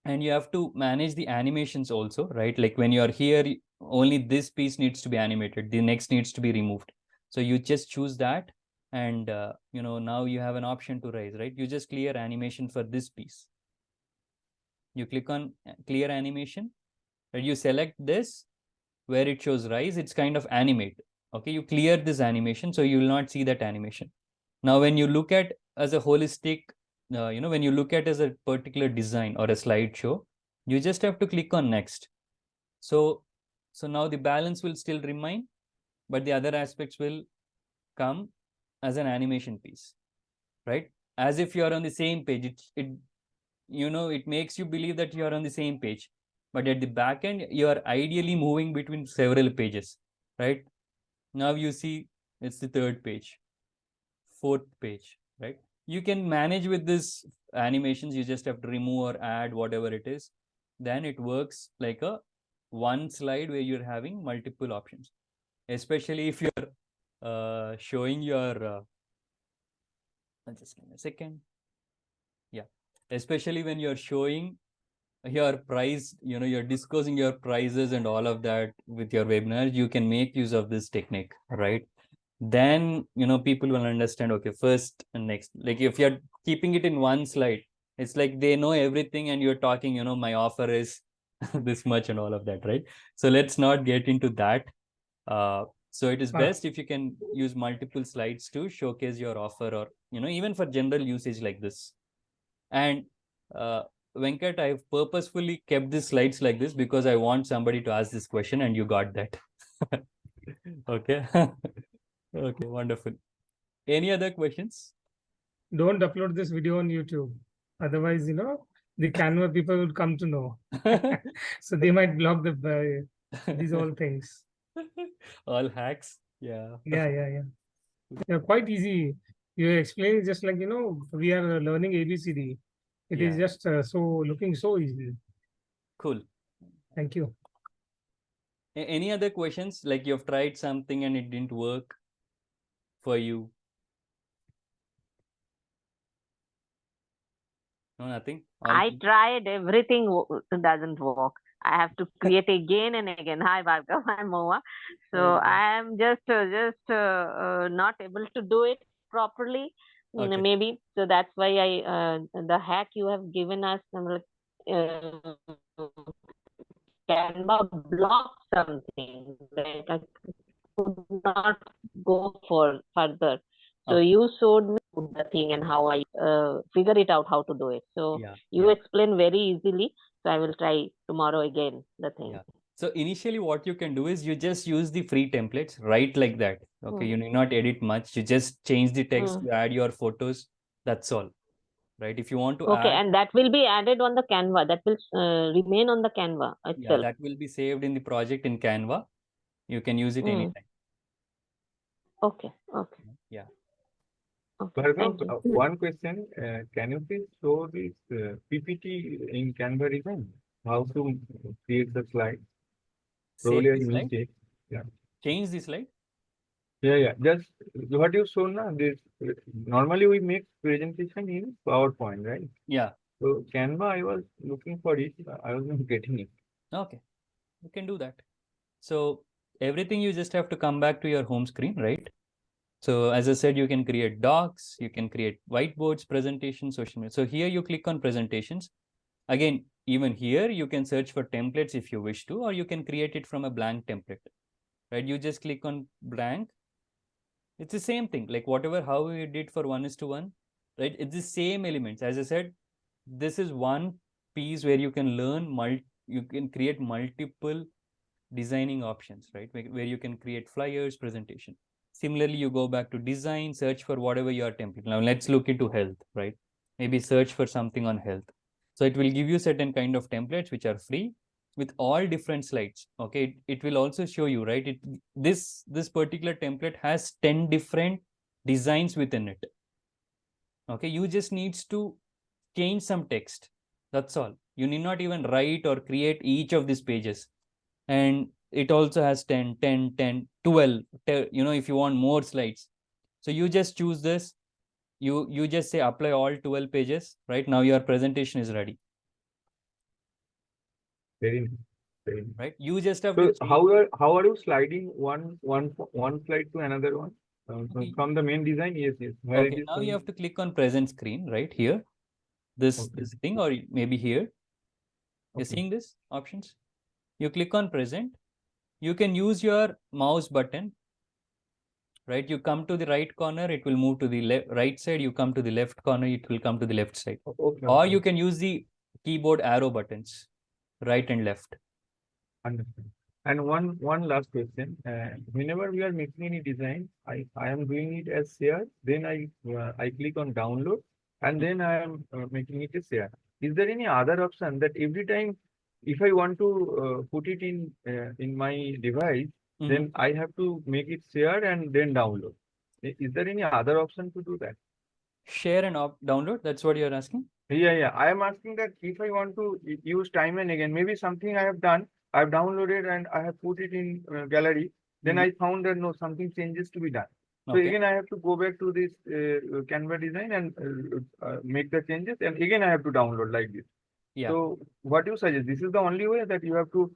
and you have to manage the animations also, right? Like when you are here, only this piece needs to be animated, the next needs to be removed. So you just choose that, and now you have an option to raise, right? You just clear animation for this piece. You click on clear animation, and you select this where it shows rise, it's kind of animate. Okay, you clear this animation, so you will not see that animation. Now when you look at as a holistic, when you look at as a particular design or a slideshow, you just have to click on next. So now the balance will still remain, but the other aspects will come as an animation piece, right? As if you are on the same page. It makes you believe that you are on the same page, but at the back end, you are ideally moving between several pages, right? Now you see it's the 3rd page, 4th page, right? You can manage with this animations. You just have to remove or add whatever it is. Then it works like a one slide where you're having multiple options, especially if you're showing your just give me a second. Yeah, especially when you're showing your price, you're disclosing your prices and all of that with your webinar, you can make use of this technique, right? Then people will understand, okay, first and next. Like if you're keeping it in one slide, It's like they know everything and you're talking, my offer is this much and all of that, right? So let's not get into that. So it is Ah. best if you can use multiple slides to showcase your offer, or even for general usage like this. And Venkat, I've purposefully kept these slides like this because I want somebody to ask this question, and you got that. Okay. Okay, wonderful. Any other questions? Don't upload this video on YouTube. Otherwise, the Canva people would come to know. So they might block these all things. All hacks. Yeah. Yeah. They're quite easy. You explain just like, we are learning ABCD. It is Yeah. just looking so easy. Cool. Thank you. Any other questions? Like you've tried something and it didn't work for you? No, nothing? All I good? tried everything, doesn't work. I have to create again and again. Hi, Bhargav, I'm Moa. So Okay. I am just not able to do it properly. Okay. Maybe so that's why the hack you have given us, Canva block something that I could not go for further. So Okay. you showed me the thing and how I figure it out how to do it. So Yeah. you Yeah. explain very easily. So I will try tomorrow again the thing. Yeah. So initially what you can do is you just use the free templates, right? Like that. Okay. You Mm. need not edit much. You just change the text, Mm. you add your photos. That's all. Right. If you want to Okay, add, and that will be added on the Canva. That will remain on the Canva yeah, itself. that will be saved in the project in Canva. You can use it Mm. anytime. Okay, okay, Yeah. okay. Bhargav, Thank you. one question. Can you please show this PPT in Canva design? How to create the slide? Save Probably I the slide. missed it. Yeah. Change the slide. Yeah. Just what you shown now. This normally we make presentation in PowerPoint, right? Yeah. So Canva, I was looking for it. I was not getting it. Okay. You can do that. So everything you just have to come back to your home screen, right? So as I said, you can create docs, you can create whiteboards, presentations, social media. So here you click on presentations. Again, even here you can search for templates if you wish to, or you can create it from a blank template, right? You just click on blank. It's the same thing, like whatever, how you did for 1:1, right? It's the same elements. As I said, this is one piece where you can learn, you can create multiple designing options, right? Where you can create flyers, presentation. Similarly, you go back to design, search for whatever your template. Now let's look into health, right? Maybe search for something on health. So it will give you certain kind of templates which are free with all different slides. Okay, it will also show you, right? This particular template has 10 different designs within it. Okay, you just needs to change some text. That's all. You need not even write or create each of these pages. And it also has 10, 10, 10, 12. If you want more slides. So you just choose this. You just say apply all 12 pages. Right now your presentation is ready. Very nice. Very nice. Right? You just have to So change. how are you sliding one slide to another one? Okay. From the main design, yes. Where it Okay, is now you showing. have to click on present screen right here. This thing, or maybe here. You're Okay. seeing this options. You click on present. You can use your mouse button. Right, you come to the right corner, it will move to the right side. You come to the left corner, it will come to the left side. Okay. Or you can use the keyboard arrow buttons, right and left. Understand. And one last question. Whenever we are making any design, I am doing it as share. Then I click on download, and then I am making it a share. Is there any other option that every time, if I want to put it in my device, then I have to make it share and then download? Is there any other option to do that? Share and download, that's what you're asking? Yeah. I am asking that if I want to use time and again, maybe something I have done, I've downloaded and I have put it in gallery. Then I found that no, something changes to be done. So Okay. again, I have to go back to this Canva design and make the changes. And again, I have to download like this. Yeah. So what do you suggest? This is the only way that you have to.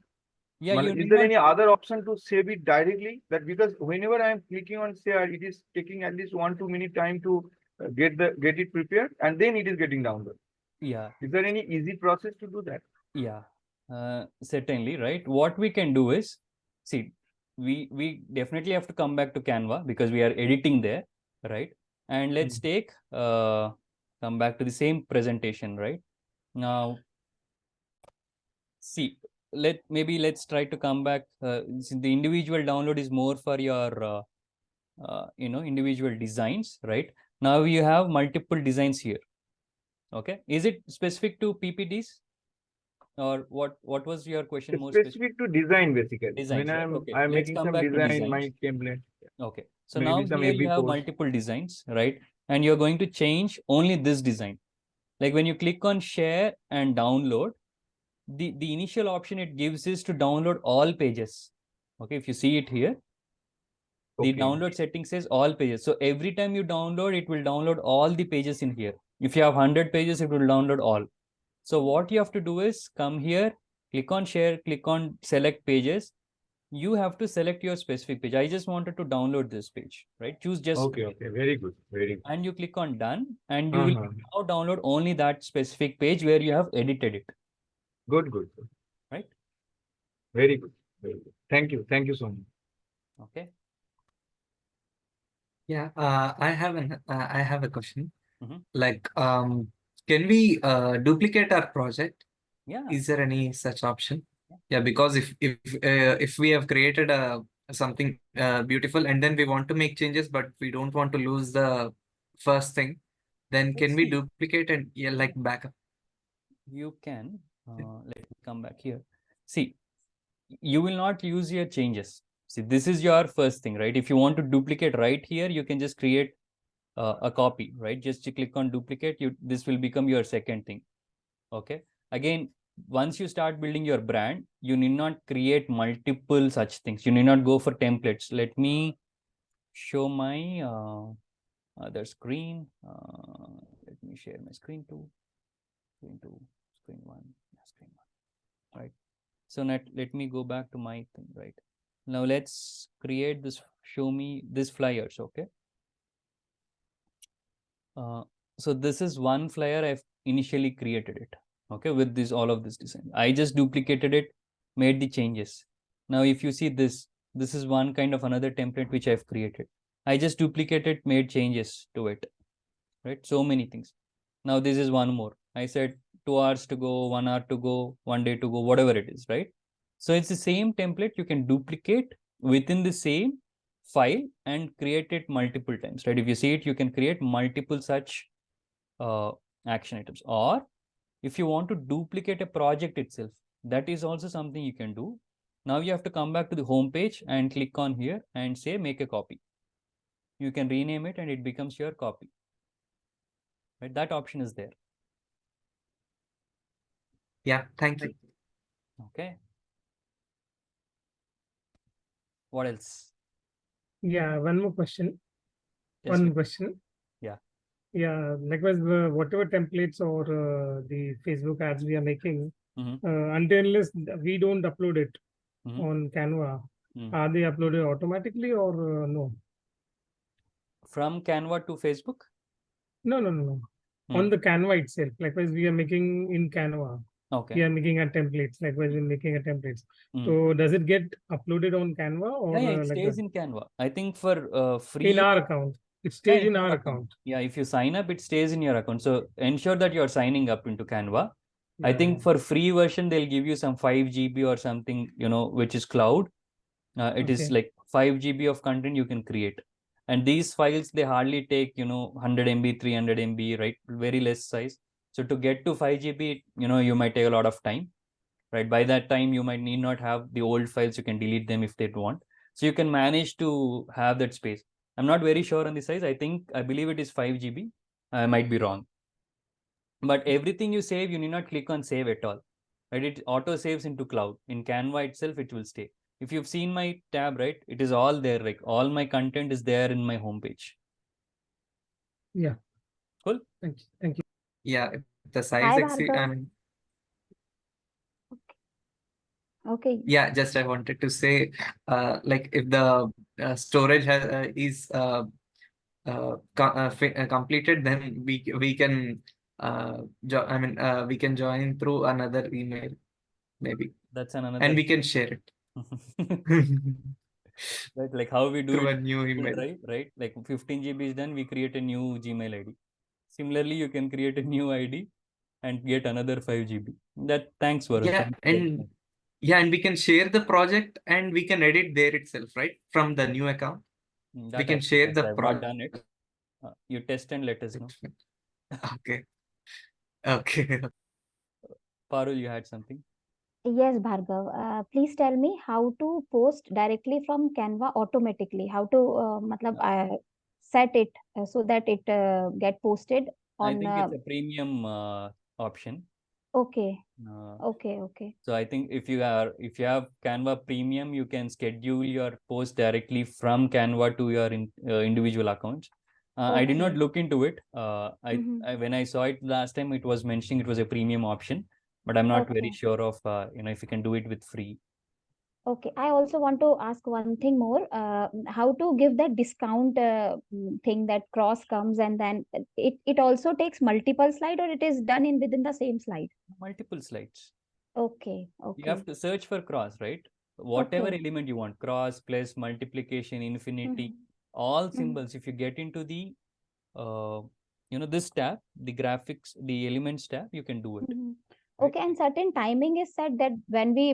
Yeah, you Is need there not. any other option to save it directly? That because whenever I am clicking on share, it is taking at least 1-2 minute time to get it prepared, and then it is getting downloaded. Yeah. Is there any easy process to do that? Yeah, certainly, right? What we can do is, see, we definitely have to come back to Canva because we are editing there, right? And let's take come back to the same presentation, right? Now, see, let's try to come back. The individual download is more for your individual designs, right? Now you have multiple designs here. Okay, is it specific to PPTs? Or what was your question It's more specific? specific to design basically. Designs, When right? Okay, I'm let's making come some back to design, my designs. template, Okay, so maybe now some here AB you have post. multiple designs, right? And you're going to change only this design. Like when you click on share and download, the initial option it gives is to download all pages. Okay, if you see it here, the Okay. download setting says all pages. So every time you download, it will download all the pages in here. If you have 100 pages, it will download all. So what you have to do is come here, click on share, click on select pages. You have to select your specific page. I just wanted to download this page, right? Choose just Okay, okay, very good, very good. and you click on done, and you will now download only that specific page where you have edited it. Good, good, good. Right? Very good, very good. Thank you so much. Okay. Yeah, I have a question. Mhm. Like, can we duplicate our project? Yeah. Is there any such option? Yeah, because if we have created something beautiful and then we want to make changes, but we don't want to lose the first thing, then can we see. duplicate and like backup? You can. Let me come back here. See, you will not use your changes. See, this is your first thing, right? If you want to duplicate right here, you can just create a copy, right? Just you click on duplicate, this will become your second thing. Okay. Again, once you start building your brand, you need not create multiple such things. You need not go for templates. Let me show my other screen. Let me share my screen two, screen one, screen one. Right. So let me go back to my thing, right? Now let's create this, show me this flyers, okay? So this is one flyer I've initially created it, okay, with this, all of this design. I just duplicated it, made the changes. Now, if you see this is one kind of another template which I've created. I just duplicated, made changes to it, right? So many things. Now this is one more. I said 2 hours to go, 1 hour to go, 1 day to go, whatever it is, right? So it's the same template you can duplicate within the same file and create it multiple times, right? If you see it, you can create multiple such action items. Or if you want to duplicate a project itself, that is also something you can do. Now you have to come back to the home page and click on here and say make a copy. You can rename it and it becomes your copy. Right? That option is there. Yeah, thank you. Okay. What else? Yeah, one more question. Yes, One please. question. Yeah. Yeah, likewise, whatever templates or the Facebook ads we are making, Mhm. until unless we don't upload it Mhm. on Canva, Mm. are they uploaded automatically or no? From Canva to Facebook? No, no, no, no. On the Canva itself, likewise, we are making in Canva. Okay. We are making a templates, likewise, we're making a templates. Mm. So does it get uploaded on Canva or Yeah, it like stays that? in Canva. I think for free. In our account. It stays in our account. Yeah, if you sign up, it stays in your account. So ensure that you're signing up into Canva. I Yeah. think for free version, they'll give you some 5 GB or something, which is cloud. It is Okay. like 5 GB of content you can create. And these files, they hardly take, 100 MB, 300 MB, right? Very less size. So to get to 5 GB, you might take a lot of time, right? By that time, you might need not have the old files. You can delete them if they want. So you can manage to have that space. I'm not very sure on the size. I believe it is 5 GB. I might be wrong. But everything you save, you need not click on save at all. Right? It auto saves into cloud. In Canva itself, it will stay. If you've seen my tab, right, it is all there. Like all my content is there in my homepage. Yeah. Cool. Thank you. Thank you. Yeah, if the size Hi, exceed, Bhargav. Okay. yeah, just I wanted to say, like if the storage is completed, then we can we can join through another email, maybe, That's and another. we can share it Right, like how we do through it a new in Google email. Drive, right? Like 15 GB is done, we create a new Gmail ID. Similarly, you can create a new ID and get another 5 GB. That thanks, Varun. Yeah, Thanks for and that. yeah, and we can share the project and we can edit there itself, right? From the new account. We That can I, share yes, the I've not done it. project. You test and let us know. Okay. Okay. Parul, you had something? Yes, Bhargav. Please tell me how to post directly from Canva automatically. How to set it so that it get posted I on. think it's a premium option. Okay, Uh, okay, okay. So I think if you have Canva Premium, you can schedule your post directly from Canva to your individual accounts. I did not Okay. look into it. Mhm. When I saw it last time, it was mentioning it was a premium option, but I'm not very Okay. sure of if you can do it with free. Okay. I also want to ask one thing more. How to give that discount thing that cross comes and then it also takes multiple slide or it is done in within the same slide? Multiple slides. Okay. You have Okay. to search for cross, right? Whatever Okay. element you want, cross, plus, multiplication, infinity, Mhm. all Mhm. symbols. If you get into the uh, this tab, the graphics, the elements tab, you can do it, Mhm. right? Okay, and certain timing is set that when we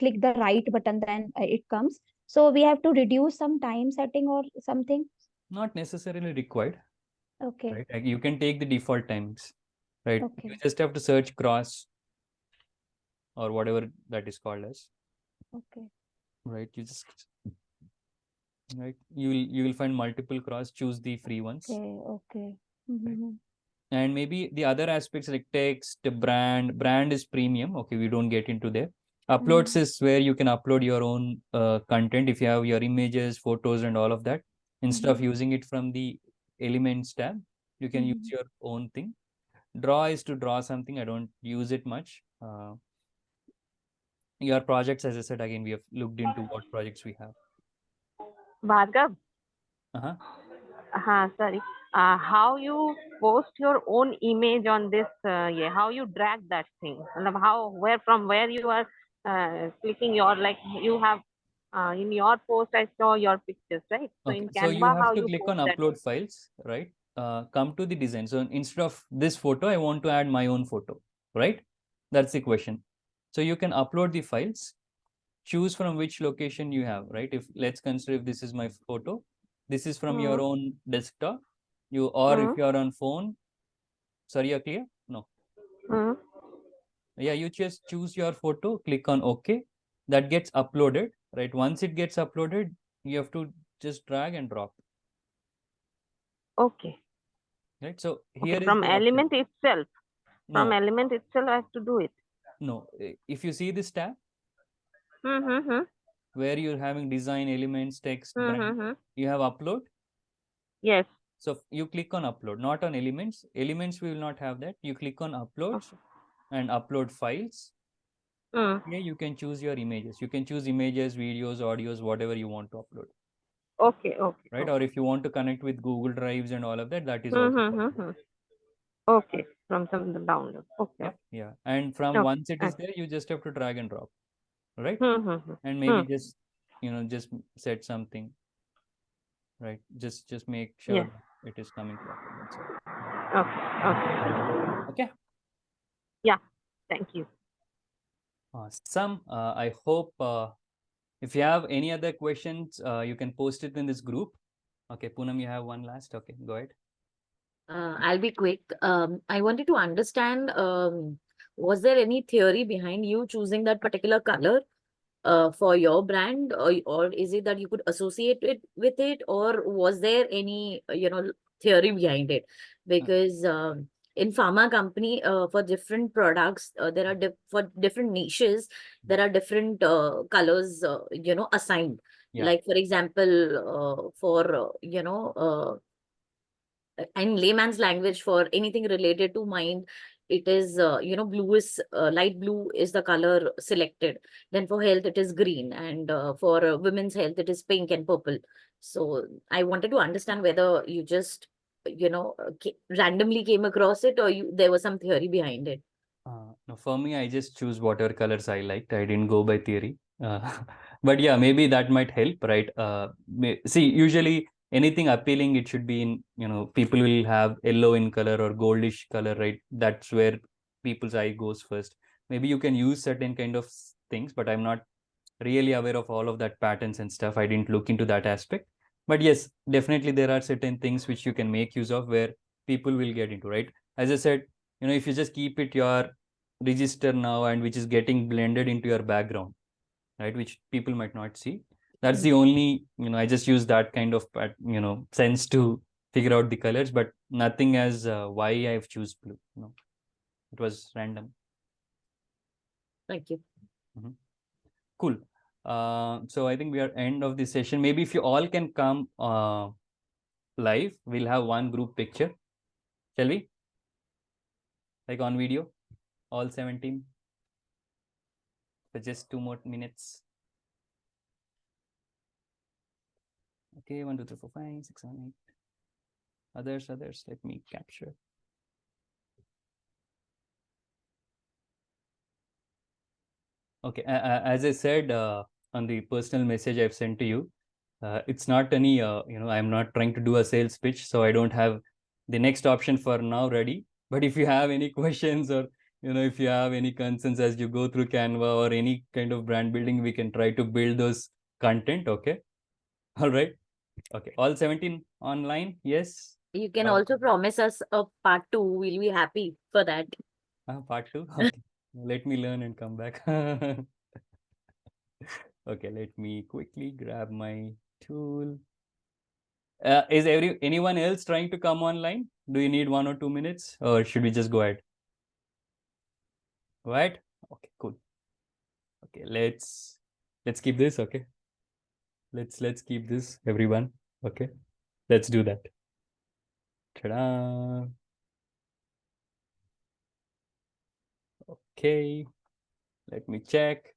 click the right button, then it comes. So we have to reduce some time setting or something. Not necessarily required, Okay, right? Like you can take the default timings, right? You okay, just have to search cross or whatever that is called as, okay, right? You just right. You will find multiple cross. Choose the free ones, okay, okay. right? Mm-hmm. And maybe the other aspects like text, brand is premium. Okay, we don't get into there. Uploads Mm-hmm. is where you can upload your own content if you have your images, photos, and all of that. Instead of Mm-hmm. using it from the elements tab, you can use Mm-hmm. your own thing. Draw is to draw something. I don't use it much. Your projects, as I said, again, we have looked into what projects we have. Bhargav, Uh-huh. sorry. How you post your own image on this? Yeah, how you drag that thing? And where you are clicking your, like you have in your post, I saw your pictures, right? So Okay, in so you Canva, have how to you click on post that? upload files, right? Come to the design. So instead of this photo, I want to add my own photo, right? That's the question. So you can upload the files, choose from which location you have, right? If let's consider if this is my photo, this is from your Hmm. own desktop, or if Hmm. you are on phone, sorry, you're clear? No. Hmm. Yeah, you just choose your photo, click on OK. That gets uploaded, right? Once it gets uploaded, you have to just drag and drop, Okay. right? So Okay. here is From the option. element itself. From No, element itself, I have to do it. no. If you see this tab Hmm. where you're having design, elements, text, brand, Hmm. you have upload. Yes. So you click on upload, not on elements. Elements, we will not have that. You click on uploads and upload files. Mm. Here you can choose your images. You can choose images, videos, audios, whatever you want to upload, Okay. Okay. right? Okay. Or if you want to connect with Google Drives and all of that, that is also possible. Mm-hmm. Okay. From some download. Okay. Yeah, Okay. yeah. And from Okay. once it is there, you just have to drag and drop, right? Mm-hmm. And maybe just just set something, right? Just make sure Yes. that it is coming properly. That's all. Okay. Okay. Okay. Yeah. Thank you. Awesome. I hope if you have any other questions, you can post it in this group. Okay, Poonam, you have one last. Okay, go ahead. I'll be quick. I wanted to understand, was there any theory behind you choosing that particular color for your brand, or is it that you could associate it with it, or was there any, theory behind it? Because in pharma company, for different products, there are for different niches, there are different colors, assigned. Yeah, Like for example, for in layman's language, for anything related to mind, it is blue is light blue is the color selected. Then for health it is green, and for women's health it is pink and purple. So I wanted to understand whether you just randomly came across it, or there was some theory behind it? No, for me, I just choose whatever colors I liked. I didn't go by theory. But yeah, maybe that might help, right? See, usually anything appealing, it should be in, people will have yellow in color or goldish color, right? That's where people's eye goes first. Maybe you can use certain kind of things, but I'm not really aware of all of that patterns and stuff. I didn't look into that aspect. But yes, definitely there are certain things which you can make use of where people will get into, right? As I said, if you just keep it your register now and which is getting blended into your background, right, which people might not see, that's the only, I just use that kind of sense to figure out the colors, but nothing as why I've choose blue. It was random. Thank you. Cool. So I think we are end of the session. Maybe if you all can come live, we'll have one group picture, shall we? Like on video, all 17. So just 2 more minutes. Okay, 1, 2, 3, 4, 5, 6, 7, 8. Others, let me capture. Okay, as I said on the personal message I've sent to you, it's not any, I'm not trying to do a sales pitch, so I don't have the next option for now ready. But if you have any questions or, if you have any concerns as you go through Canva or any kind of brand building, we can try to build those content. Okay. All right. Okay. All 17 online. Yes. You can also promise us a part 2. We'll be happy for that. Part 2. Okay. Let me learn and come back. Okay, let me quickly grab my tool. Is anyone else trying to come online? Do you need 1 or 2 minutes, or should we just go ahead? Right? Okay, cool. Okay, let's keep this. Okay, let's keep this, everyone. Okay, let's do that. Ta-da! Okay, let me check.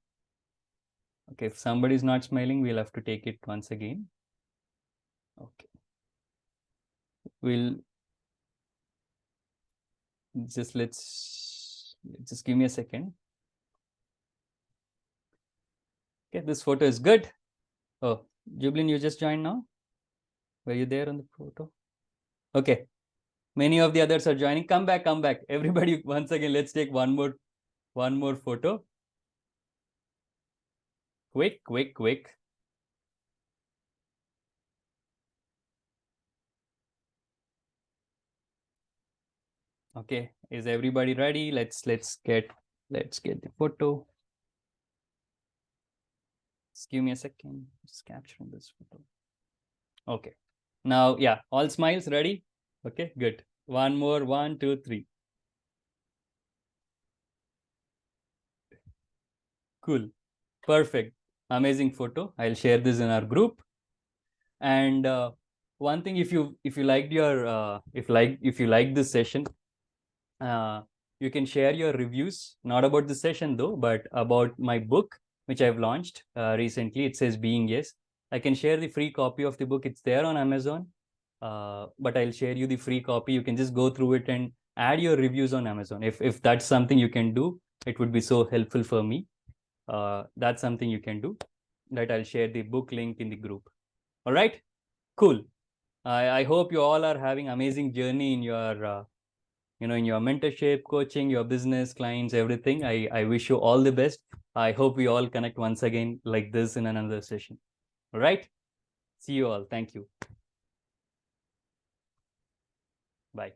Okay, if somebody's not smiling, we'll have to take it once again. Okay, we'll just let's just give me a second. Okay, this photo is good. Oh, Jublin, you just joined now? Were you there on the photo? Okay. Many of the others are joining. Come back. Everybody, once again, let's take one more photo. Quick. Okay, is everybody ready? Let's get the photo. Just give me a second. Just capturing this photo. Okay. Now, yeah, all smiles ready? Okay, good. One more. 1, 2, 3. Cool. Perfect. Amazing photo. I'll share this in our group. And one thing, if you liked your if you like this session, you can share your reviews, not about the session though, but about my book which I've launched recently. It says Being Yes. I can share the free copy of the book. It's there on Amazon, but I'll share you the free copy. You can just go through it and add your reviews on Amazon. If that's something you can do, it would be so helpful for me. That's something you can do. That I'll share the book link in the group. All right, cool. I hope you all are having amazing journey in your in your mentorship, coaching, your business, clients, everything. I wish you all the best. I hope we all connect once again like this in another session. All right. See you all. Thank you. Bye.